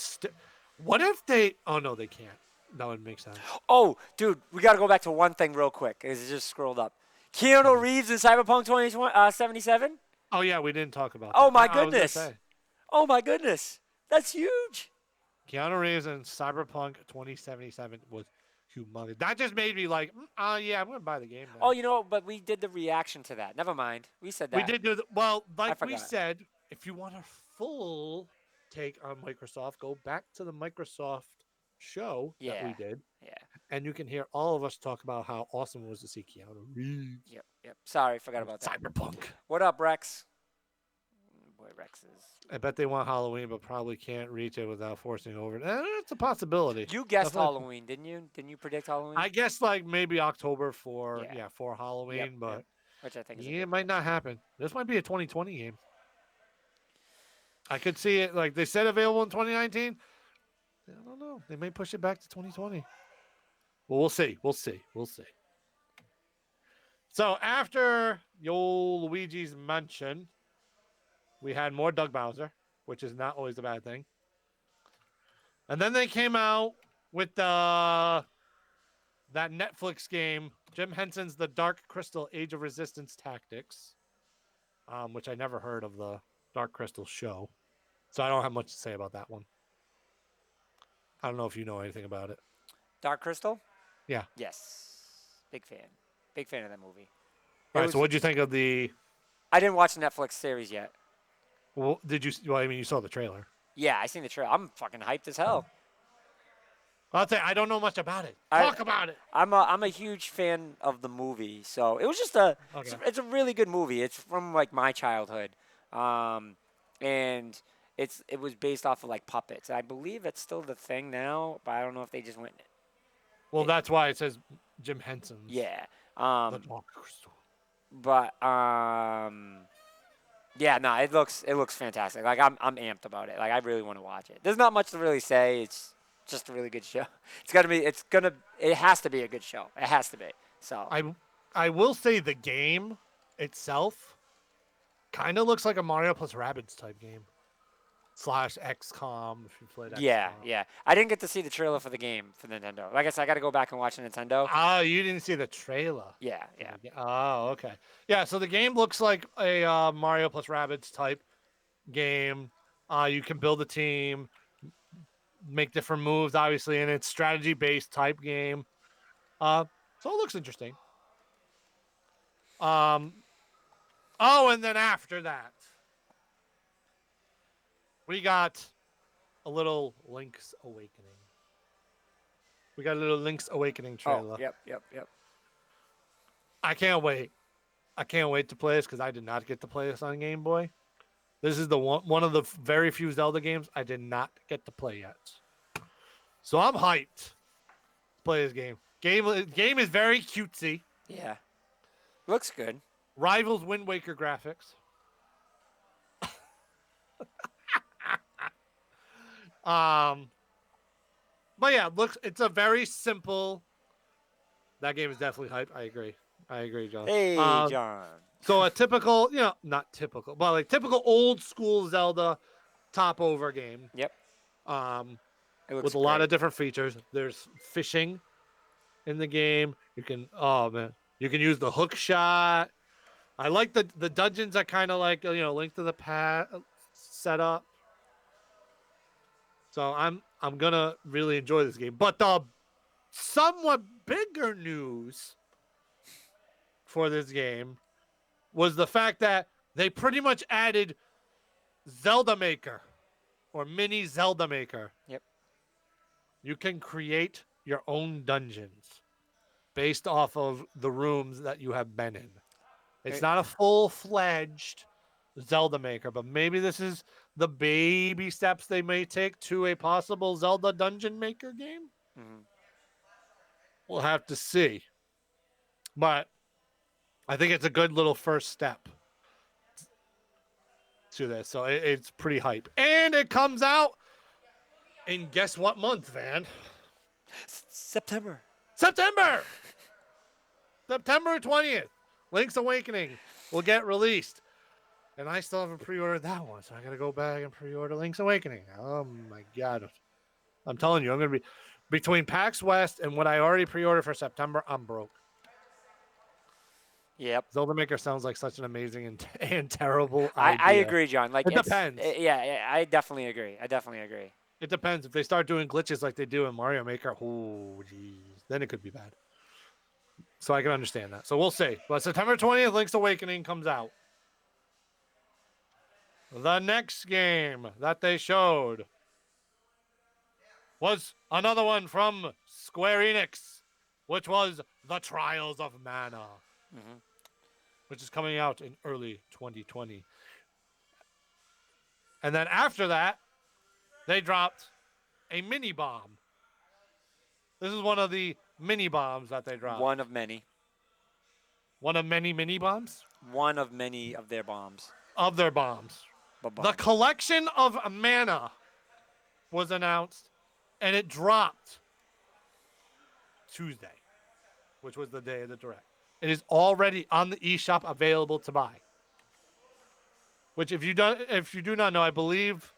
What if they? Oh no, they can't. That would make sense. Oh, dude, we got to go back to one thing real quick. It's just scrolled up. Keanu Reeves in Cyberpunk 2077? Oh yeah, we didn't talk about. Oh that. my I was gonna goodness. say Oh my goodness. That's huge. Keanu Reeves in Cyberpunk 2077 was humongous. That just made me like, yeah, I'm gonna buy the game now. Oh, you know, but we did the reaction to that. Never mind. We said that. We did do well, like we forgot. said. If you want a full take on Microsoft, go back to the Microsoft show that we Yeah. did, Yeah. and you can hear all of us talk about how awesome it was to see Keanu Reeves. Yep. Yep. Sorry, forgot in about that. Cyberpunk. What up, Rex? Boy, Rex is. I bet they want Halloween, but probably can't reach it without forcing over. It's a possibility. You guessed Definitely. Halloween, didn't you? Didn't you predict Halloween? I guess like maybe October for Yeah. for Halloween, Yep, but yep. Which I think is. it might not happen. This might be a 2020 game. I could see it like they said available in 2019. I don't know. They may push it back to 2020. Well, we'll see. We'll see. We'll see. So after Yo Luigi's Mansion, we had more Doug Bowser, which is not always a bad thing. And then they came out with that Netflix game, Jim Henson's The Dark Crystal: Age of Resistance Tactics, which I never heard of the Dark Crystal show, so I don't have much to say about that one. I don't know if you know anything about it. Dark Crystal? Yeah. Yes. Big fan. Big fan of that movie. All right. So, what'd you think of the? I didn't watch the Netflix series yet. Well, did you? Well, I mean, you saw the trailer. Yeah, I seen the trailer. I'm fucking hyped as hell. I'll tell you, I don't know much about it. Talk about it. I'm a huge fan of the movie, so it was just it's a really good movie. It's from like my childhood, and it was based off of like puppets. I believe it's still the thing now, but I don't know if they just went. Well, that's why it says Jim Henson's. Yeah. The Dark Crystal. But yeah, no, it looks fantastic. Like I'm amped about it. Like I really want to watch it. There's not much to really say. It's just a really good show. It has to be a good show. It has to be. So I will say the game itself kind of looks like a Mario plus Rabbids type game. / XCOM if you played XCOM. Yeah. I didn't get to see the trailer for the game for Nintendo. Like I said, I got to go back and watch the Nintendo. Oh, you didn't see the trailer. Yeah. Oh, okay. Yeah, so the game looks like a Mario plus Rabbids type game. You can build a team, make different moves, obviously, and it's strategy-based type game. So it looks interesting. Oh, and then after that, we got a little Link's Awakening. We got a little Link's Awakening trailer. Oh, yep. I can't wait. I can't wait to play this because I did not get to play this on Game Boy. This is the one of the very few Zelda games I did not get to play yet. So I'm hyped. play this game. Game is very cutesy. Yeah. Looks good. Rivals Wind Waker graphics. Um, but yeah, it's a very simple. That game is definitely hype. I agree. John. Hey, John. So a typical, not typical, but like typical old school Zelda top over game. Yep. Um, It looks with a lot great. of different features. There's fishing in the game. You can, oh man, you can use the hook shot. I like the dungeons are kind of like Link to the Past setup. So I'm gonna really enjoy this game. But the somewhat bigger news for this game was the fact that they pretty much added Zelda Maker or Mini Zelda Maker. Yep. You can create your own dungeons based off of the rooms that you have been in. It's not a full-fledged Zelda Maker, but maybe this is the baby steps they may take to a possible Zelda Dungeon Maker game. Mm-hmm. We'll have to see. But I think it's a good little first step to this. So it's pretty hype. And it comes out in guess what month, Van? September. September 20th. Link's Awakening will get released. And I still haven't pre-ordered that one, so I got to go back and pre-order Link's Awakening. Oh, my God. I'm telling you, I'm going to be... Between PAX West and what I already pre-ordered for September, I'm broke. Yep. Zelda Maker sounds like such an amazing and terrible idea. I agree, John. Like it depends. Yeah, I definitely agree. It depends. If they start doing glitches like they do in Mario Maker, oh, geez, then it could be bad. So I can understand that. So we'll see. But September 20th, Link's Awakening comes out. The next game that they showed was another one from Square Enix, which was The Trials of Mana, which is coming out in early 2020. And then after that, they dropped a mini bomb. This is one of the mini bombs that they dropped. One of many. One of many mini bombs? One of many of their bombs. Of their bombs. The collection of mana was announced, and it dropped Tuesday, which was the day of the direct. It is already on the eShop available to buy. Which, if you do not know, I believe,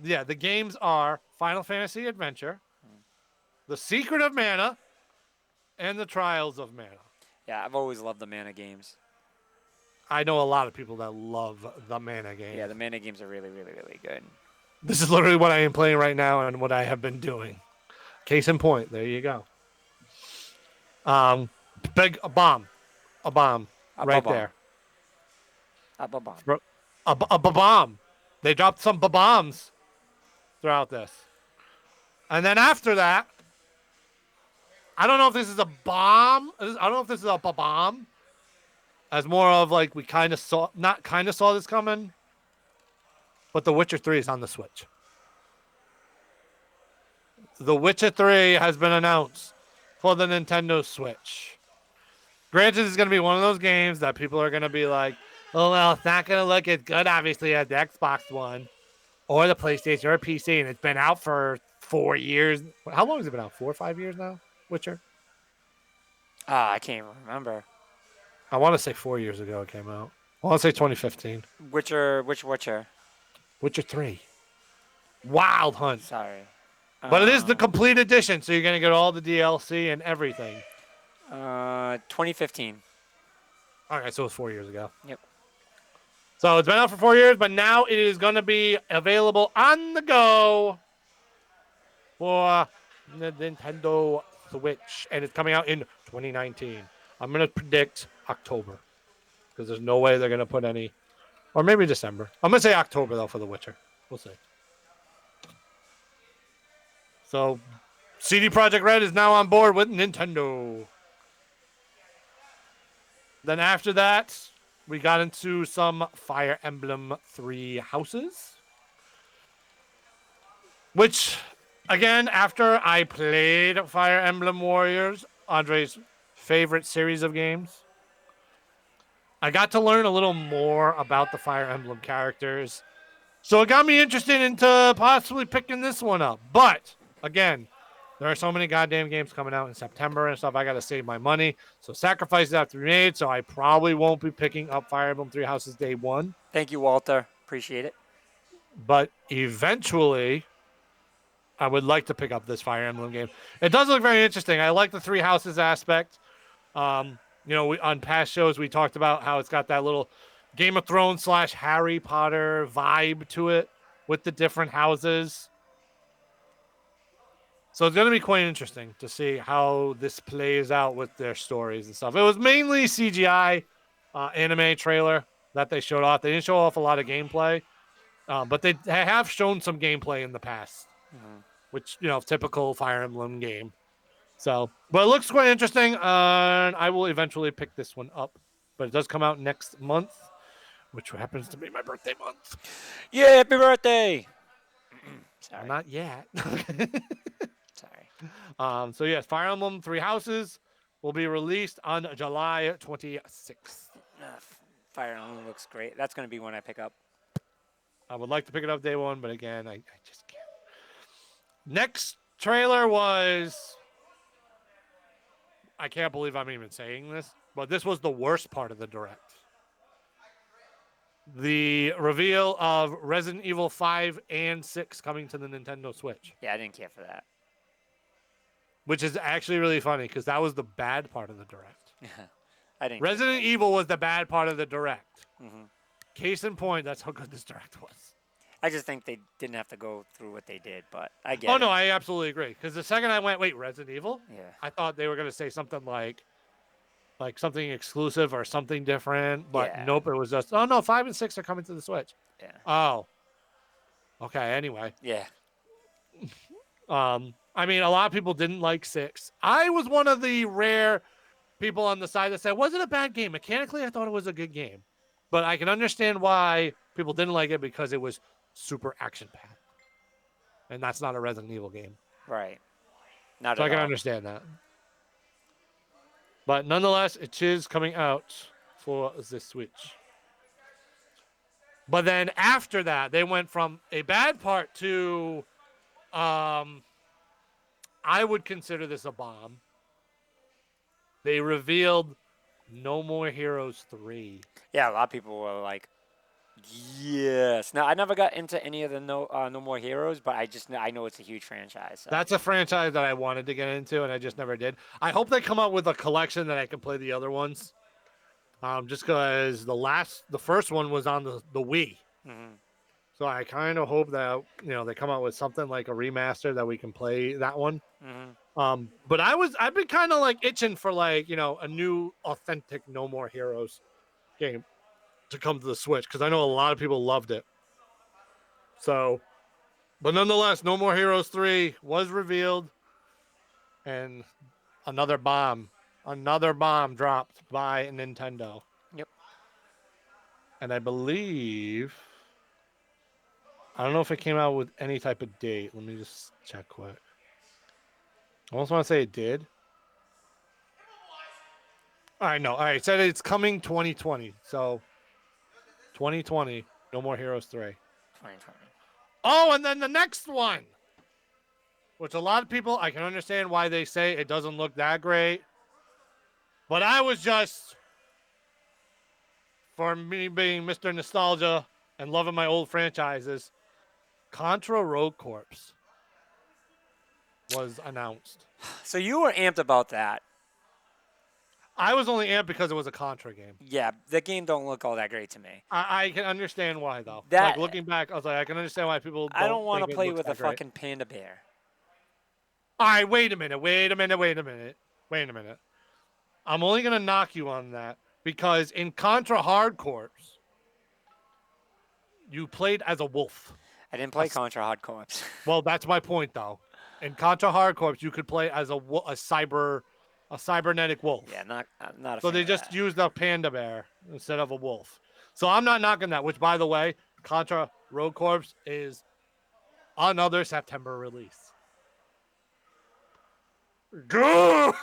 the games are Final Fantasy Adventure, The Secret of Mana, and The Trials of Mana. Yeah, I've always loved the mana games. I know a lot of people that love the mana games. Yeah, the mana games are really, really, really good. This is literally what I am playing right now and what I have been doing. Case in point, there you go. A bomb right there. A bomb. A bomb. They dropped some bombs throughout this. And then after that, I don't know if this is a bomb. I don't know if this is a bomb. As more of like we kind of saw this coming. But The Witcher 3 is on the Switch. The Witcher 3 has been announced for the Nintendo Switch. Granted, it's going to be one of those games that people are going to be like, oh, well, it's not going to look as good, obviously, as the Xbox One or the PlayStation or PC, and it's been out for 4 years. How long has it been out? 4 or 5 years now, Witcher? I can't even remember. I want to say 4 years ago it came out. I want to say 2015. Which Witcher? Witcher 3. Wild Hunt. Sorry. But it is the complete edition, so you're going to get all the DLC and everything. 2015. Okay, so it was 4 years ago. Yep. So it's been out for 4 years, but now it is going to be available on the go for the Nintendo Switch, and it's coming out in 2019. I'm going to predict October because there's no way they're going to put any, or maybe December. I'm going to say October, though, for The Witcher. We'll see. So CD Projekt Red is now on board with Nintendo. Then after that, we got into some Fire Emblem 3 Houses. Which, Again, after I played Fire Emblem Warriors, Andre's favorite series of games, I got to learn a little more about the Fire Emblem characters. So it got me interested into possibly picking this one up. But again, there are so many goddamn games coming out in September and stuff. I got to save my money. So sacrifices have to be made. So I probably won't be picking up Fire Emblem Three Houses day one. Thank you, Walter. Appreciate it. But eventually, I would like to pick up this Fire Emblem game. It does look very interesting. I like the Three Houses aspect. On past shows we talked about how it's got that little Game of Thrones / Harry Potter vibe to it with the different houses. So it's going to be quite interesting to see how this plays out with their stories and stuff. It was mainly CGI anime trailer that they showed off. They didn't show off a lot of gameplay, but they have shown some gameplay in the past, which, typical Fire Emblem game. So, but it looks quite interesting, and I will eventually pick this one up. But it does come out next month, which happens to be my birthday month. Yeah, happy birthday! Sorry. Not yet. Sorry. So yes, Fire Emblem Three Houses will be released on July 26th. Fire Emblem looks great. That's going to be one I pick up. I would like to pick it up day one, but again, I just can't. Next trailer was... I can't believe I'm even saying this, but this was the worst part of the Direct. The reveal of Resident Evil 5 and 6 coming to the Nintendo Switch. Yeah, I didn't care for that. Which is actually really funny because that was the bad part of the Direct. I didn't. Resident Evil was the bad part of the Direct. Mm-hmm. Case in point, that's how good this Direct was. I just think they didn't have to go through what they did, but I get it. Oh, no, I absolutely agree. Because the second I went, wait, Resident Evil? Yeah. I thought they were going to say something like something exclusive or something different. But nope, it was just, oh, no, 5 and 6 are coming to the Switch. Yeah. Oh. Okay, anyway. Yeah. I mean, a lot of people didn't like 6. I was one of the rare people on the side that said, was it a bad game? Mechanically, I thought it was a good game. But I can understand why people didn't like it because it was super action-packed. And that's not a Resident Evil game. Right. Not so at I can all. understand that. But nonetheless, it is coming out for the Switch. But then after that, they went from a bad part to... I would consider this a bomb. They revealed No More Heroes 3. Yeah, a lot of people were like, yes. Now, I never got into any of the No More Heroes, but I know it's a huge franchise. So. That's a franchise that I wanted to get into, and I just never did. I hope they come up with a collection that I can play the other ones. Just because the first one was on the Wii. Mm-hmm. So I kind of hope that, they come out with something like a remaster that we can play that one. Mm-hmm. But I've been kind of like itching for a new authentic No More Heroes game to come to the Switch because I know a lot of people loved it. So, but nonetheless, No More Heroes 3 was revealed, and another bomb dropped by Nintendo. Yep. And I believe, I don't know if it came out with any type of date. Let me just check quick. I almost want to say it did. All right, no. All right, it said it's coming 2020. So 2020, No More Heroes 3. 2020. Oh, and then the next one, which a lot of people, I can understand why they say it doesn't look that great. But I was just, for me being Mr. Nostalgia and loving my old franchises, Contra Rogue Corps was announced. So you were amped about that. I was only amped because it was a Contra game. Yeah, the game don't look all that great to me. I can understand why, though. That, looking back, I was like, I can understand why people I don't want to play with a great. fucking panda bear. All right, wait a minute. I'm only going to knock you on that because in Contra Hard Corps, you played as a wolf. I didn't play Contra Hard Corps. Well, that's my point, though. In Contra Hard Corps, you could play as a cybernetic wolf. Yeah, not a So fan they of just that. used a panda bear instead of a wolf. So I'm not knocking that, which, by the way, Contra Rogue Corps is another September release. Go.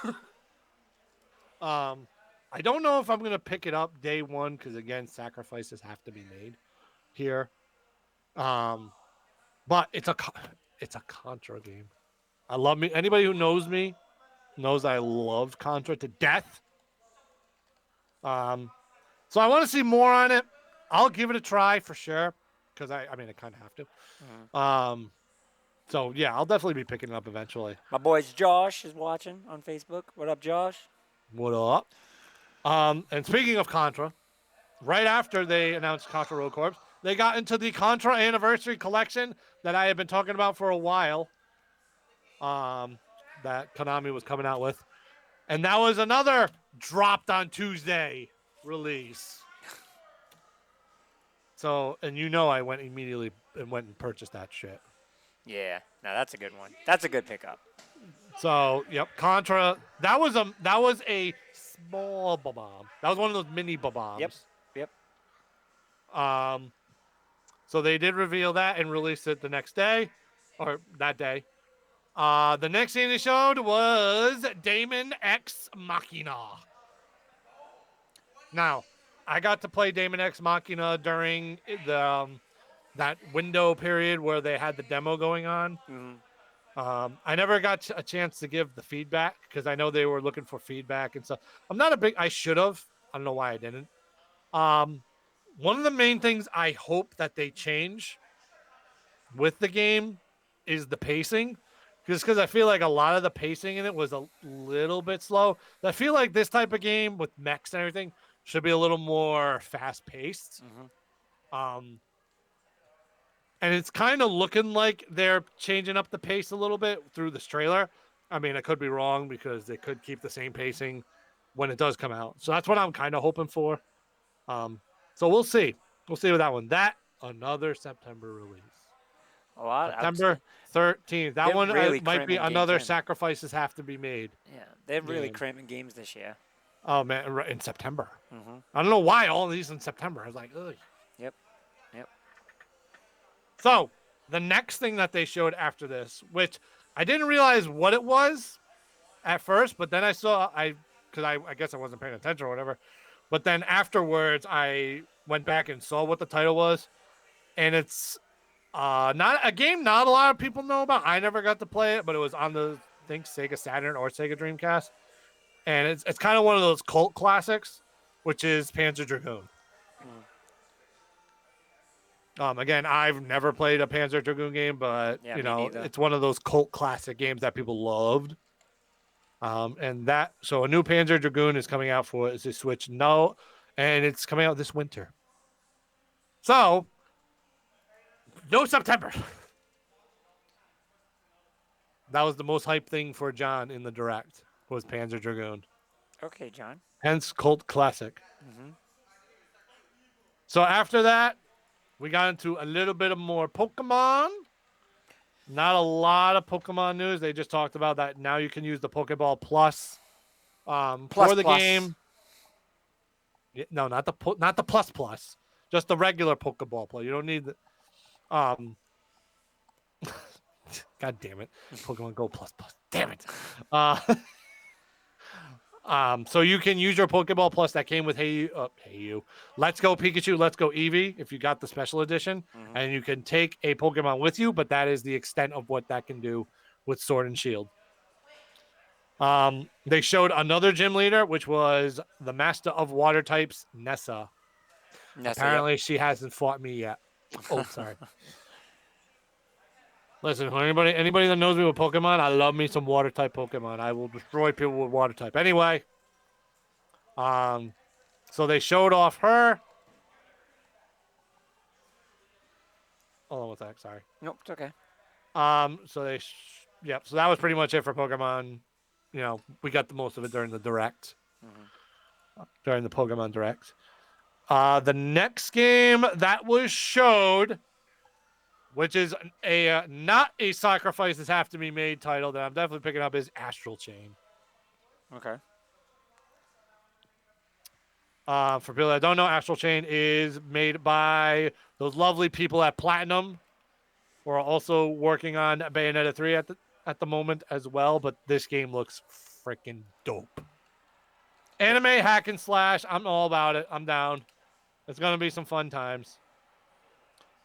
I don't know if I'm gonna pick it up day one because again, sacrifices have to be made here. But it's a Contra game. I love me. Anybody who knows me knows I love Contra to death. Um, so I want to see more on it. I'll give it a try for sure because I mean I kind of have to. So yeah, I'll definitely be picking it up eventually. My boys Josh is watching on Facebook. What up, Josh? What up? And speaking of Contra, right after they announced Contra Road Corps, they got into the Contra Anniversary Collection that I had been talking about for a while. That Konami was coming out with, and that was another dropped on Tuesday release. So, and you know, I went immediately and went and purchased that shit. Yeah, no, that's a good one. That's a good pickup. So, yep, Contra. That was a small bomb. That was one of those mini bombs. Yep. So they did reveal that and release it the next day, or that day. The next thing they showed was Damon X Machina. Now, I got to play Damon X Machina during the that window period where they had the demo going on. I never got a chance to give the feedback because I know they were looking for feedback and stuff. I should have. I don't know why I didn't. One of the main things I hope that they change with the game is the pacing. Just because I feel like a lot of the pacing in it was a little bit slow. I feel like this type of game with mechs and everything should be a little more fast paced. And it's kind of looking like they're changing up the pace a little bit through this trailer. I mean, I could be wrong because they could keep the same pacing when it does come out. So that's what I'm kind of hoping for. So we'll see. We'll see with that one. That another September release. September 13th. That one really might be another sacrifices have to be made. Yeah, they're really cramming games this year. Oh, man, in September. I don't know why all these in September. I was like, ugh. Yep. So the next thing that they showed after this, which I didn't realize what it was at first, but then I saw, because I guess I wasn't paying attention or whatever. But then afterwards, I went back and saw what the title was. And it's not a game not a lot of people know about. I never got to play it, but it was on the, I think, Sega Saturn or Sega Dreamcast. And it's kind of one of those cult classics, which is Panzer Dragoon. Again, I've never played a Panzer Dragoon game, but it's one of those cult classic games that people loved. So a new Panzer Dragoon is coming out for the Switch. No, and it's coming out this winter. So, no September. That was the most hype thing for John in the Direct, was Panzer Dragoon. Okay, John. Hence, cult classic. So after that, we got into a little bit of more Pokemon. Not a lot of Pokemon news. They just talked about that now you can use the Pokeball Plus for the game. No, not the Plus. Just the regular Pokeball Plus. You don't need the God damn it. Pokemon Go Plus. Damn it. So you can use your Pokeball Plus that came with Hey You, Let's Go Pikachu, Let's Go Eevee if you got the special edition, and you can take a Pokemon with you, but that is the extent of what that can do with Sword and Shield. They showed another gym leader, which was the Master of Water types, Nessa. Apparently, she hasn't fought me yet. Oh, sorry. Listen, anybody that knows me with Pokemon, I love me some water type Pokemon. I will destroy people with water type. Anyway, so they showed off her. Hold on one sec, sorry. Nope, it's okay. So so that was pretty much it for Pokemon. We got the most of it during the Direct. During the Pokemon Direct. The next game that was showed, which is not a sacrifices have to be made title that I'm definitely picking up, is Astral Chain. Okay. For people that don't know, Astral Chain is made by those lovely people at Platinum, who are also working on Bayonetta 3 at at the moment as well, but this game looks freaking dope. Yep. Anime hack and slash. I'm all about it. I'm down. It's gonna be some fun times.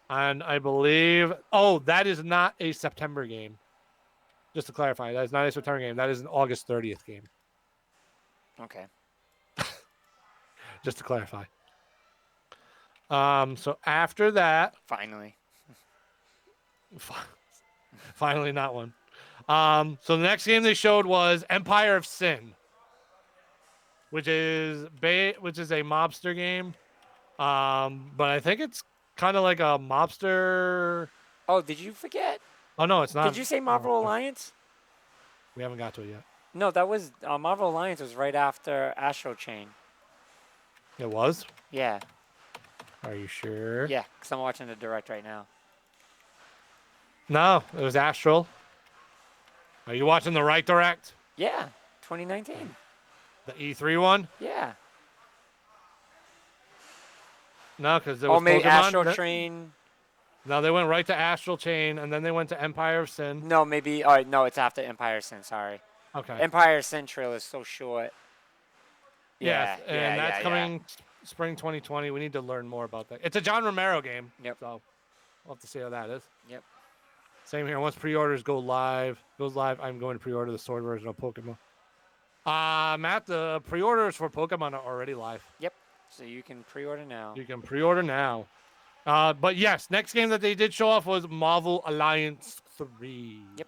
And I believe, that is not a September game. Just to clarify, that is not a September game. That is an August 30th game. Okay. Just to clarify. So after that, Finally. finally not one. So the next game they showed was Empire of Sin, which is a mobster game. But I think it's kind of like a mobster. Oh, did you forget? Oh no, it's not. Did you say Marvel Alliance? We haven't got to it yet. No, that was Marvel Alliance was right after Astro Chain. It was? Yeah. Are you sure? Yeah, because I'm watching the direct right now. No, it was Astral. Are you watching the right direct? Yeah, 2019. The E3 one? Yeah. No, because there was maybe Pokemon. Astro Train. No, they went right to Astral Chain, and then they went to Empire of Sin. No, maybe. All right, no, it's after Empire Sin. Sorry. Okay. Empire Sin trailer is so short. Yes, Yeah, and that's coming spring 2020. We need to learn more about that. It's a John Romero game. Yep. So we'll have to see how that is. Yep. Same here. Once pre-orders goes live, I'm going to pre-order the sword version of Pokemon. Matt, the pre-orders for Pokemon are already live. Yep. So you can pre-order now. You can pre-order now. But yes, next game that they did show off was Marvel Alliance 3. Yep.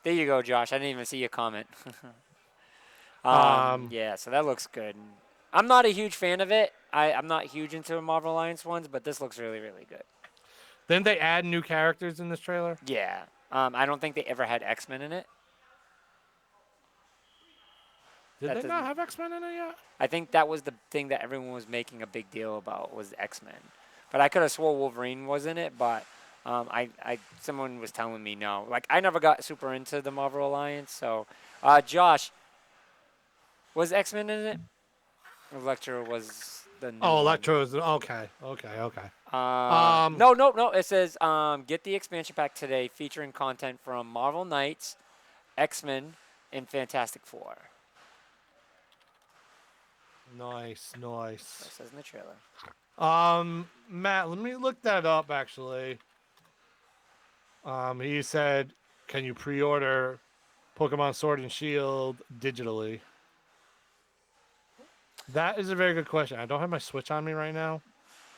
There you go, Josh. I didn't even see your comment. Yeah, so that looks good. I'm not a huge fan of it. I'm not huge into Marvel Alliance ones, but this looks really, really good. Didn't they add new characters in this trailer? Yeah. I don't think they ever had X-Men in it. Did they not have X-Men in it yet? I think that was the thing that everyone was making a big deal about was X-Men. But I could have swore Wolverine was in it, but someone was telling me no. Like, I never got super into the Marvel Alliance, so Josh, was X-Men in it? Electro was the new one. Electro is okay. No. It says get the expansion pack today, featuring content from Marvel Knights, X-Men, and Fantastic Four. Nice. That says in the trailer. Matt, let me look that up. Actually, he said, "Can you pre-order Pokemon Sword and Shield digitally?" That is a very good question. I don't have my Switch on me right now.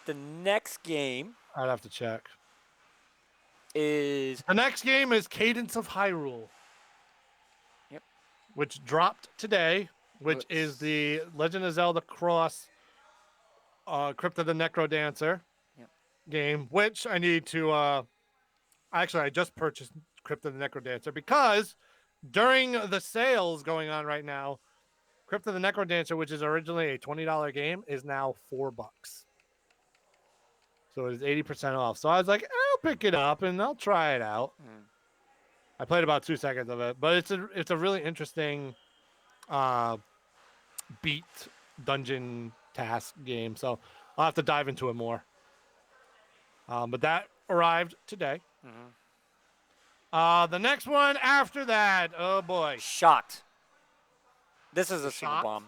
The next game I'd have to check. is The next game is Cadence of Hyrule. Yep. Which dropped today, which is the Legend of Zelda Cross Crypt of the Necrodancer game, which I need to actually I just purchased Crypt of the Necrodancer because during the sales going on right now, Crypt of the Necrodancer, which is originally a $20 game, is now $4. So it is 80% off. So I was like, I'll pick it up and I'll try it out. I played about 2 seconds of it, but it's a really interesting beat dungeon task game. So I'll have to dive into it more. But that arrived today. The next one after that, oh boy. Shocked. This is a single Shocked? bomb.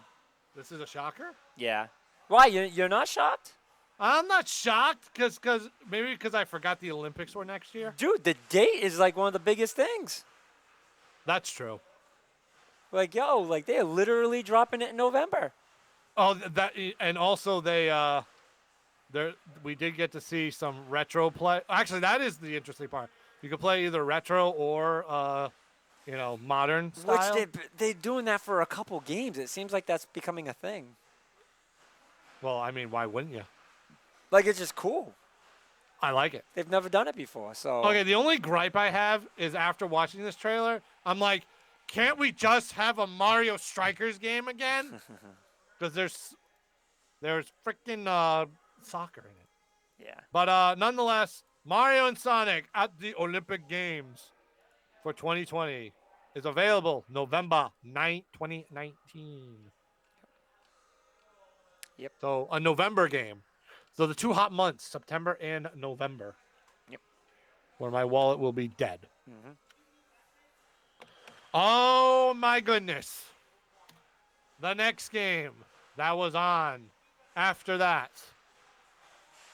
This is a shocker? Yeah. Why? You're not shocked? I'm not shocked because I forgot the Olympics were next year. Dude, the date is like one of the biggest things. That's true. Like, yo, like they're literally dropping it in November. Oh, that and also we did get to see some retro play. Actually, that is the interesting part. You can play either retro or modern style. Which they're doing that for a couple games. It seems like that's becoming a thing. Well, I mean, why wouldn't you? Like, it's just cool. I like it. They've never done it before, so. Okay, the only gripe I have is after watching this trailer, I'm like, can't we just have a Mario Strikers game again? Because there's freaking soccer in it. Yeah. But nonetheless, Mario and Sonic at the Olympic Games for 2020 is available November 9th, 2019. Yep. So a November game. So the 2 hot months, September and November. Yep. Where my wallet will be dead. Oh my goodness. The next game that was on after that,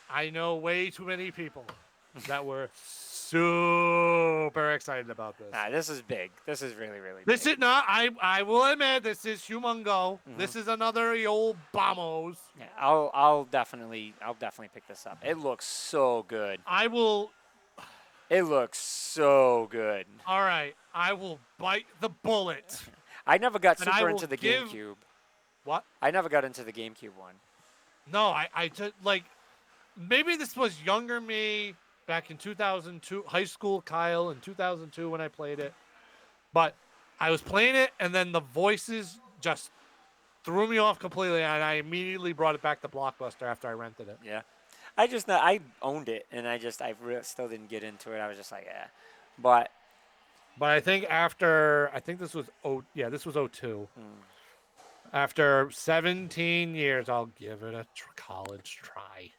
I know way too many people that were super excited about this. Nah, this is big. This is really, really This big. is not, I will admit, this is humongo. Mhm. This is another old Bombos. Yeah, I'll definitely pick this up. It looks so good. I will, It looks so good. all right, I will bite the bullet. I never got And I super will into the give, GameCube. what? I never got into the GameCube one. No, I just, like, maybe this was younger me back in 2002, high school Kyle in 2002 when I played it. But I was playing it, and then the voices just threw me off completely, and I immediately brought it back to Blockbuster after I rented it. Yeah, I owned it, and still didn't get into it. I was just like, yeah, but But I think after, I think this was, this was '02. After 17 years, I'll give it a college try.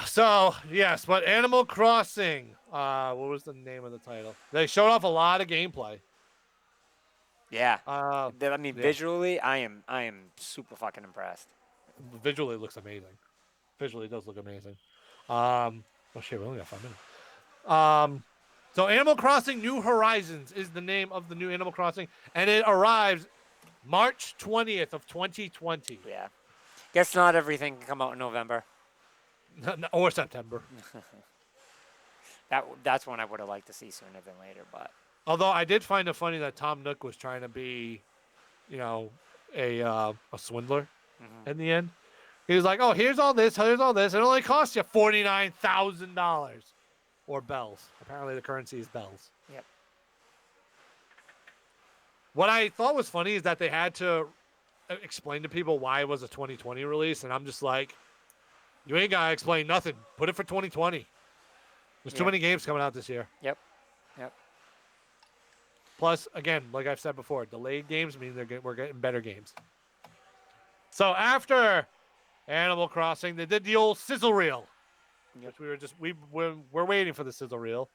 So yes, but Animal Crossing. What was the name of the title? They showed off a lot of gameplay. yeah. Uh, I mean, yeah. visually, I am super fucking impressed. Visually, it looks amazing. Visually, it does look amazing. Oh shit, we only got 5 minutes. So Animal Crossing New Horizons is the name of the new Animal Crossing, and it arrives March 20th of 2020. Yeah. Guess not everything can come out in November. Or September. That's one I would have liked to see sooner than later, but Although I did find it funny that Tom Nook was trying to be, a swindler in the end. He was like, "Oh, here's all this. It only costs you $49,000 or bells. Apparently, the currency is bells." Yep. What I thought was funny is that they had to explain to people why it was a 2020 release, and I'm just like, you ain't gotta explain nothing. Put it for 2020. There's too many games coming out this year. Yep. Plus, again, like I've said before, delayed games mean we're getting better games. So after Animal Crossing, they did the old sizzle reel, which we're waiting for the sizzle reel.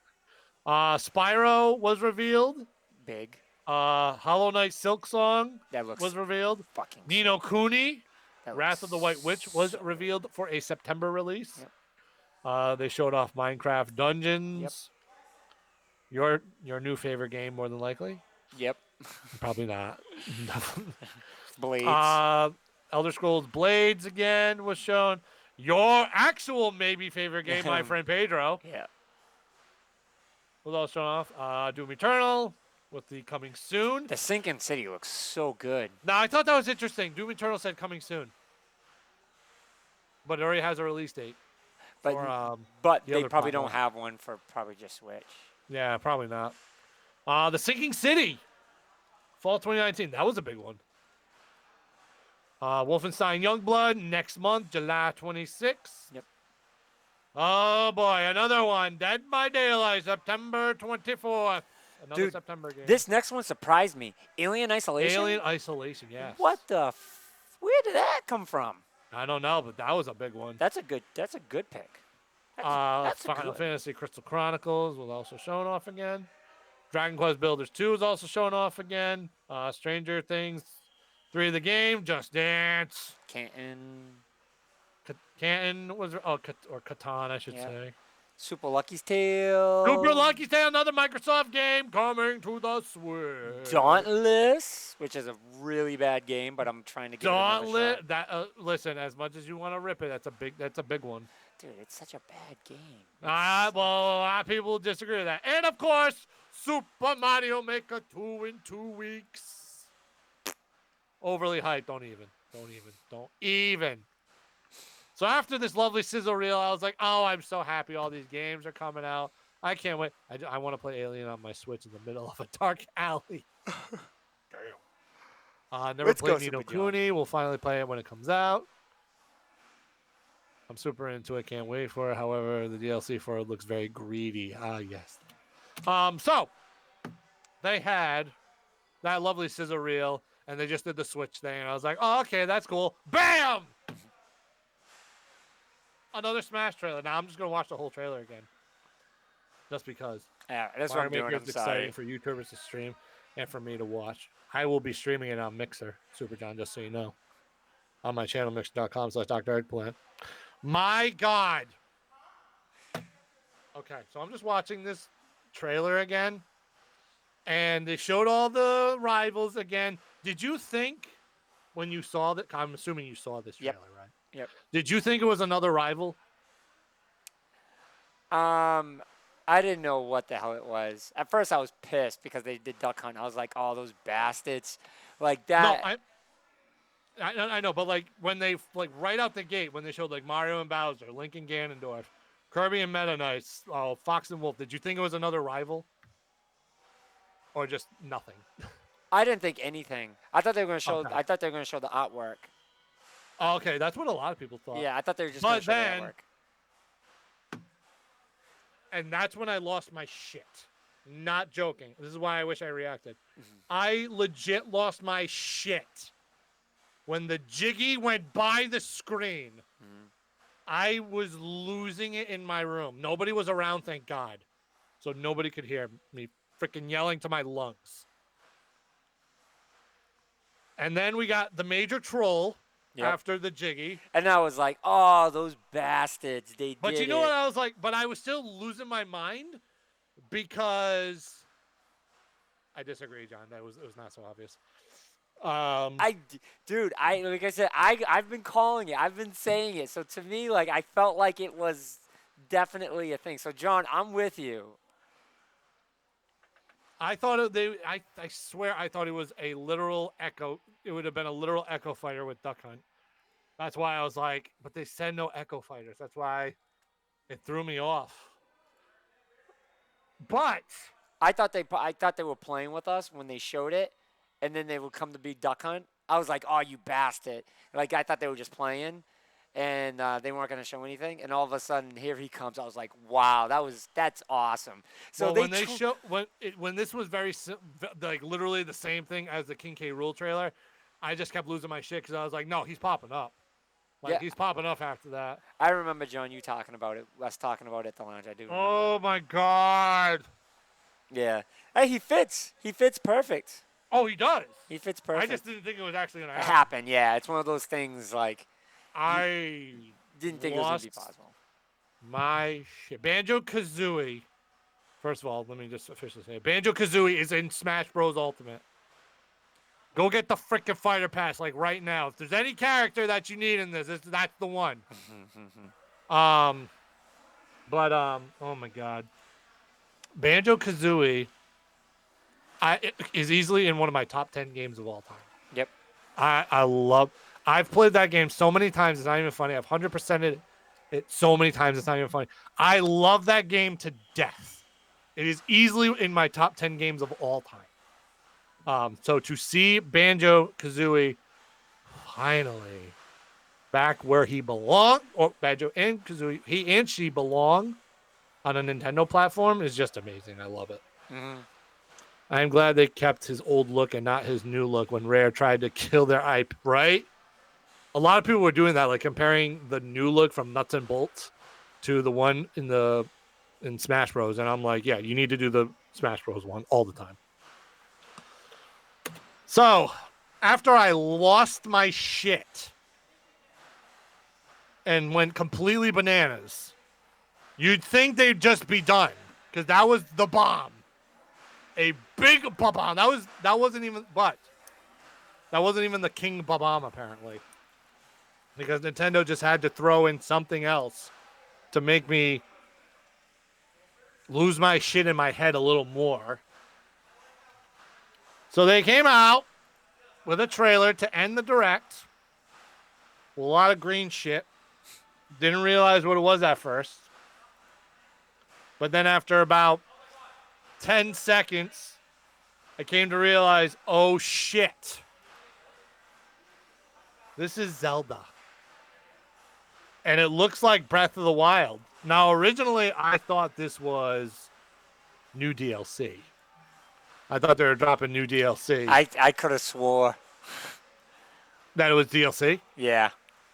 Spyro was revealed. Big. Hollow Knight Silk Song That looks was revealed. fucking Ni no Kuni, That Wrath looks of the White Witch was so good. revealed for a September release. Yep. They showed off Minecraft Dungeons. Your new favorite game, more than likely. Yep. Probably not. Blades. Elder Scrolls Blades again was shown. Your actual maybe favorite game, my friend Pedro, Yeah. was also shown off. Doom Eternal with the coming soon. The Sinking City looks so good. Now, I thought that was interesting. Doom Eternal said coming soon. But it already has a release date. But for, the they other probably platform. don't have one for probably just Switch. Yeah, probably not. The Sinking City. Fall 2019. That was a big one. Wolfenstein Youngblood next month, July 26th. Yep. Oh boy, another one. Dead by Daylight, September 24th. Another Dude, September game. This next one surprised me. Alien Isolation. Alien Isolation, yes. What the? Where did that come from? I don't know, but that was a big one. That's a good pick. That's Final good. Fantasy Crystal Chronicles was also shown off again. Dragon Quest Builders 2 is also shown off again. Stranger Things 3 the game. Just Dance. Canton. Canton was or Catan, I should say. Super Lucky's Tale. Super Lucky Tale, another Microsoft game coming to the Switch. Dauntless, which is a really bad game, but I'm trying to give it another Dauntless. shot. That listen, as much as you want to rip it, that's a big one. Dude, it's such a bad game. Well, a lot of people disagree with that. And of course, Super Mario Maker 2 in 2 weeks. Overly hyped. Don't even. So after this lovely sizzle reel, I was like, oh, I'm so happy all these games are coming out. I can't wait. I want to play Alien on my Switch in the middle of a dark alley. Damn. Never Let's go, played Ni no Super John. Kuni. We'll finally play it when it comes out. I'm super into it. Can't wait for it. However, the DLC for it looks very greedy. Yes. So they had that lovely sizzle reel, and they just did the Switch thing, and I was like, oh, okay, that's cool. Bam! Another Smash trailer. Now I'm just gonna watch the whole trailer again, just because. That's what Mario I'm doing. Maker I'm is exciting sorry. for YouTubers to stream and for me to watch. I will be streaming it on Mixer, Super John, just so you know, on my channel, mixer.com/Dr. Eggplant. My God. Okay, so I'm just watching this trailer again, and they showed all the rivals again. Did you think when you saw that? I'm assuming you saw this Yep. trailer, right? Yep. Did you think it was another rival? I didn't know what the hell it was. At first, I was pissed because they did Duck Hunt. I was like, "Oh, those bastards!" Like No, that. I know, but like when they like right out the gate when they showed like Mario and Bowser, Link and Ganondorf, Kirby and Meta Knights, Fox and Wolf. Did you think it was another rival, or just nothing? I didn't think anything. I thought they were going to show. Okay. I thought they were going to show the artwork. Okay, that's what a lot of people thought. Yeah, I thought they were just going to But show the then, artwork. and that's when I lost my shit. Not joking. This is why I wish I reacted. Mm-hmm. I legit lost my shit when the Jiggy went by the screen. Mm-hmm. I was losing it in my room. Nobody was around, thank God. So nobody could hear me freaking yelling to my lungs. And then we got the major troll Yep. after the Jiggy. And I was like, "Oh, those bastards! They But did you know what it." I was like? But I was still losing my mind because I disagree, John. It was not so obvious. Dude, like I said, I've been calling it. I've been saying it. So to me, like I felt like it was definitely a thing. So John, I'm with you. I thought I swear I thought it was a literal echo. It would have been a literal echo fighter with Duck Hunt. That's why I was like, but they said no echo fighters. That's why it threw me off. But I thought they were playing with us when they showed it, and then they would come to be Duck Hunt. I was like, "Oh, you bastard!" Like I thought they were just playing, and they weren't going to show anything. And all of a sudden, here he comes. I was like, "Wow, that's awesome." So well, they when they show when this was like literally the same thing as the King K. Rool trailer, I just kept losing my shit because I was like, no, he's popping up. Like yeah, he's popping up after that. I remember John, you talking about it. Us talking about it at the lounge. I do remember. Oh my God. Yeah. Hey, he fits. He fits perfect. Oh, he does. He fits I perfect. just didn't think it was actually gonna It happen. happened. Yeah, it's one of those things like I didn't think it was gonna be lost possible. my shit. Banjo Kazooie. First of all, let me just officially say, Banjo Kazooie is in Smash Bros. Ultimate. Go get the freaking fighter pass like right now. If there's any character that you need in this, that's the one. Oh my God, Banjo Kazooie, is easily in one of my top 10 games of all time. Yep. I love. I've played that game so many times. It's not even funny. I've 100%ed it so many times. It's not even funny. I love that game to death. It is easily in my top 10 games of all time. So to see Banjo Kazooie finally back where he belonged, or Banjo and Kazooie, he and she belong on a Nintendo platform is just amazing. I love it. Mm-hmm. I'm glad they kept his old look and not his new look when Rare tried to kill their IP, right? A lot of people were doing that, like comparing the new look from Nuts and Bolts to the one in Smash Bros. And I'm like, yeah, you need to do the Smash Bros. One all the time. So, after I lost my shit and went completely bananas, you'd think they'd just be done because that was the bomb. A big bomb. That wasn't even the king bomb apparently. Because Nintendo just had to throw in something else to make me lose my shit in my head a little more. So they came out with a trailer to end the direct. A lot of green shit. Didn't realize what it was at first. But then after about 10 seconds, I came to realize, oh shit. This is Zelda. And it looks like Breath of the Wild. Now, originally, I thought this was new DLC. I thought they were dropping new DLC. I could have swore. That it was DLC? Yeah.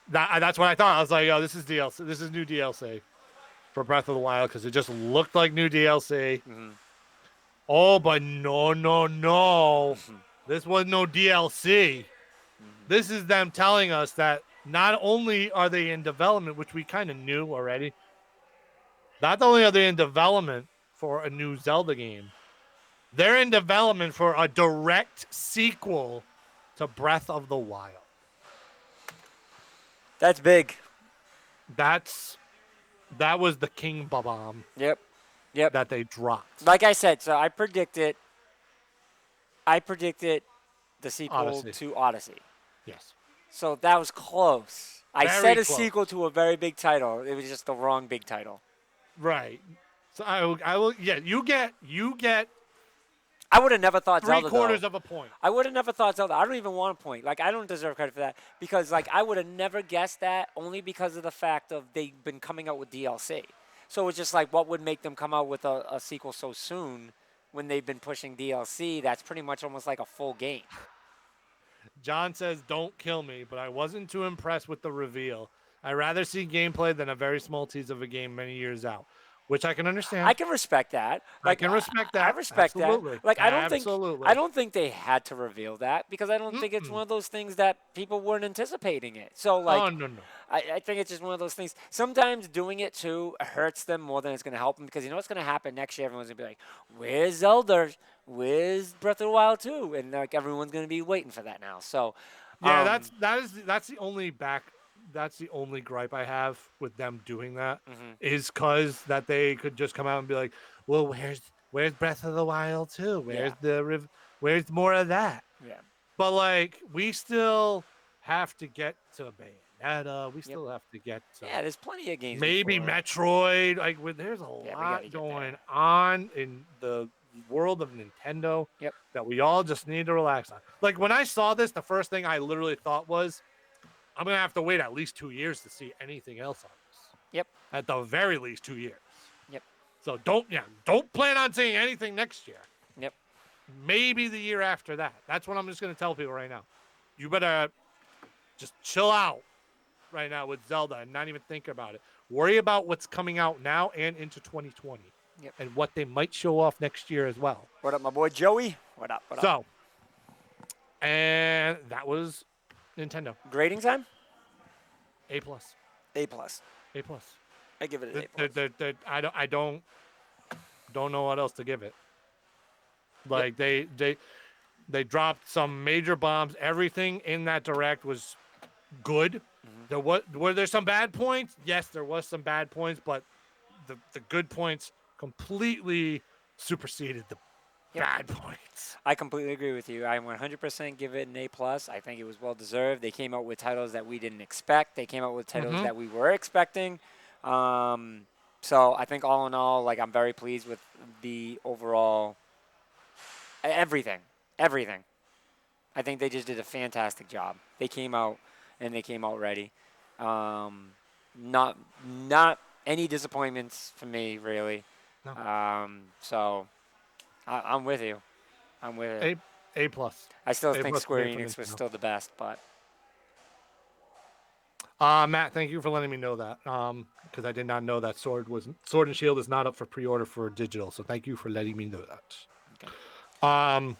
That's what I thought. I was like, oh, this is DLC. This is new DLC for Breath of the Wild because it just looked like new DLC. Mm-hmm. Oh, but no. This was no DLC. This is them telling us that not only are they in development, which we kind of knew already, not only are they in development for a new Zelda game, they're in development for a direct sequel to Breath of the Wild. That's big. That was the king bomb Yep. Yep. that they dropped. Like I said, so I predicted the sequel Odyssey. to Odyssey. Yes. So that was close. I Very said a close. sequel to a very big title. It was just the wrong big title. Right. So I will yeah, you get I would have never thought three Zelda quarters though. of a point. I would have never thought Zelda. I don't even want a point. Like I don't deserve credit for that because like I would have never guessed that only because of the fact of they've been coming out with DLC. So it's just like what would make them come out with a sequel so soon when they've been pushing DLC? That's pretty much almost like a full game. John says, "Don't kill me," but I wasn't too impressed with the reveal. I rather see gameplay than a very small tease of a game many years out, which I can understand. I can respect that. I Like can respect I that. respect that. Absolutely. Like Absolutely. I don't think they had to reveal that because I don't think it's Mm-mm. one of those things that people weren't anticipating it. So Oh like no. I think it's just one of those things. Sometimes doing it too hurts them more than it's going to help them because you know what's going to happen next year. Everyone's going to be like, "Where's Zelda? Where's Breath of the Wild 2?" And like everyone's going to be waiting for that now. So, Yeah, um, that's the only that's the only gripe I have with them doing that mhm. is cuz that they could just come out and be like, "Well, where's Breath of the Wild 2? Yeah, Where's more of that?" yeah, But like we still have to get to Bayonetta. We yep, still have to get to yeah. There's plenty of games maybe before. Metroid. Like there's a Yeah, we got to lot get there. going on in the world of Nintendo Yep, that we all just need to relax on. Like when I saw this, the first thing I literally thought was, I'm gonna have to wait at least 2 years to see anything else on this. yep, At the very least 2 years. yep, So don't plan on seeing anything next year. yep. Maybe the year after that. That's what I'm just gonna tell people right now. You better just chill out right now with Zelda and not even think about it. Worry about what's coming out now and into 2020 Yep. and what they might show off next year as well. What up, my boy Joey? What up? What up? So, and that was Nintendo. Grading time? A plus. A plus. A plus. I give it an A plus. I don't know what else to give it. Like they dropped some major bombs. Everything in that direct was good. Were there some bad points? Yes, there was some bad points, but the good points completely superseded the bad points. I completely agree with you. I 100% give it an A plus. I think it was well deserved. They came out with titles that we didn't expect. They came out with titles that we were expecting. So I think all in all, like I'm very pleased with the overall everything. Everything. I think they just did a fantastic job. They came out and they came out ready. Not any disappointments for me really. No. So I'm with you. I'm with it. A plus. I still A think plus Square for me Enix was Nintendo. still the best, but Matt, thank you for letting me know that. Because I did not know that Sword and Shield is not up for pre-order for digital. So thank you for letting me know that. okay.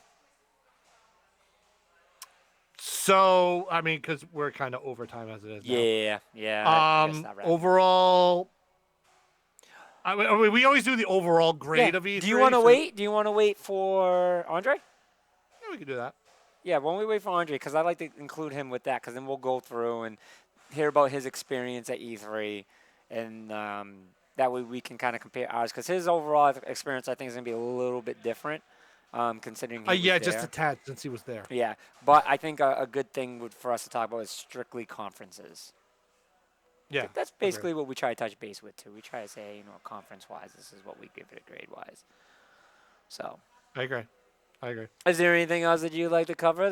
So I mean, because we're kind of overtime as it is now. Yeah. I guess that wraps it. Overall, I mean, we always do the overall grade Yeah. of E3. Do you want to wait? Do you want to wait for Andre? Yeah, we can do that. Yeah, why don't we wait for Andre? Because I like to include him with that, because then we'll go through and hear about his experience at E3, and that way we can kind of compare ours. Because his overall experience, I think, is going to be a little bit different, considering he was Yeah, there. just a tad since he was there. Yeah, but I think a good thing for us to talk about is strictly conferences. Yeah, That's basically what we try to touch base with, too. We try to say, conference-wise, this is what we give it grade-wise. So, I agree. is there anything else that you'd like to cover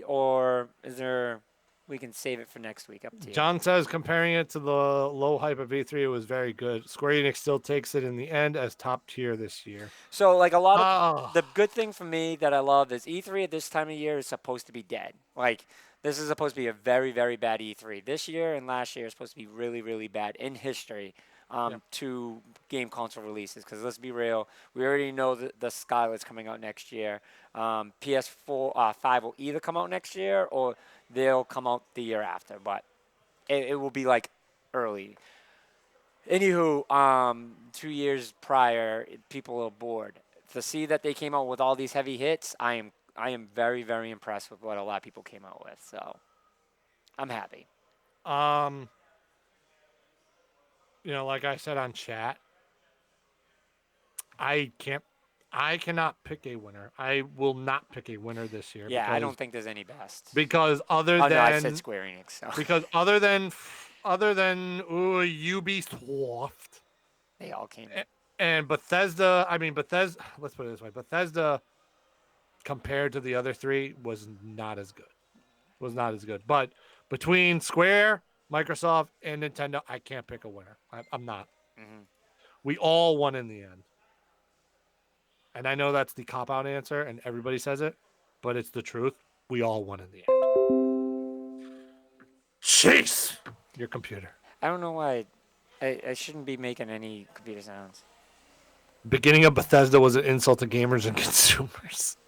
or is there, we can save it for next week? Up to you. John says comparing it to the low hype of E3, it was very good. Square Enix still takes it in the end as top tier this year. So, like a lot of Oh, the good thing for me that I love is E3 at this time of year is supposed to be dead. Like this is supposed to be a very, very bad E3. This year and last year is supposed to be really, really bad in history. Yeah. to game console releases. Because let's be real, we already know that the Scarlet's coming out next year. PS4 5 will either come out next year or they'll come out the year after, but it will be like early. Anywho, 2 years prior, people are bored. To see that they came out with all these heavy hits, I am very very impressed with what a lot of people came out with. So I'm happy. Um, like I said on chat, I can't, I cannot pick a winner. I will not pick a winner this year Yeah, I because don't think there's any best. because other Oh no, I said than Square Enix. So because other than Ubisoft they all came. and Bethesda. I mean Bethesda. Let's put it this way: Bethesda compared to the other three was not as good. Was not as good. But between Square, Microsoft, and Nintendo, I can't pick a winner. I'm not. Hmm. We all won in the end. And I know that's the cop out answer, and everybody says it, but it's the truth. We all won in the end. Jeez, your computer. I don't know why. I shouldn't be making any computer sounds. Beginning of Bethesda was an insult to gamers and consumers.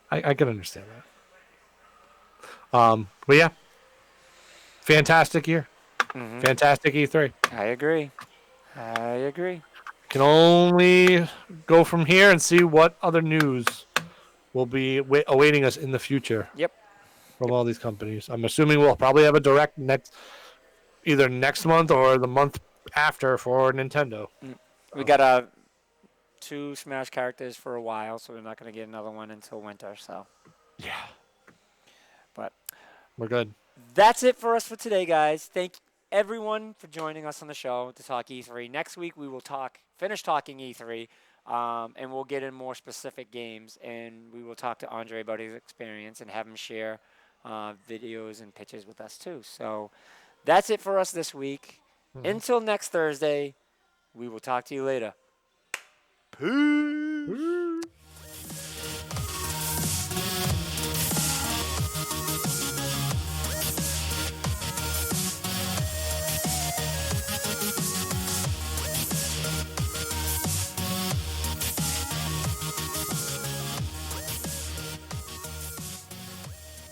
I can understand that. But yeah, fantastic year, Hmm. fantastic E3. I agree. I agree. Can only go from here and see what other news will be awaiting us in the future Yep. from Yep. all these companies. I'm assuming we'll probably have a direct either next month or the month after for Nintendo. Mm. We So, got two Smash characters for a while, so we're not going to get another one until winter. So, yeah, but we're good. that's it for us for today, guys. Thank everyone for joining us on the show to talk E3. Next week we will finish talking E3, and we'll get in more specific games, and we will talk to Andre about his experience and have him share videos and pictures with us too. So that's it for us this week. Mhm. Until next Thursday, we will talk to you later. Peace.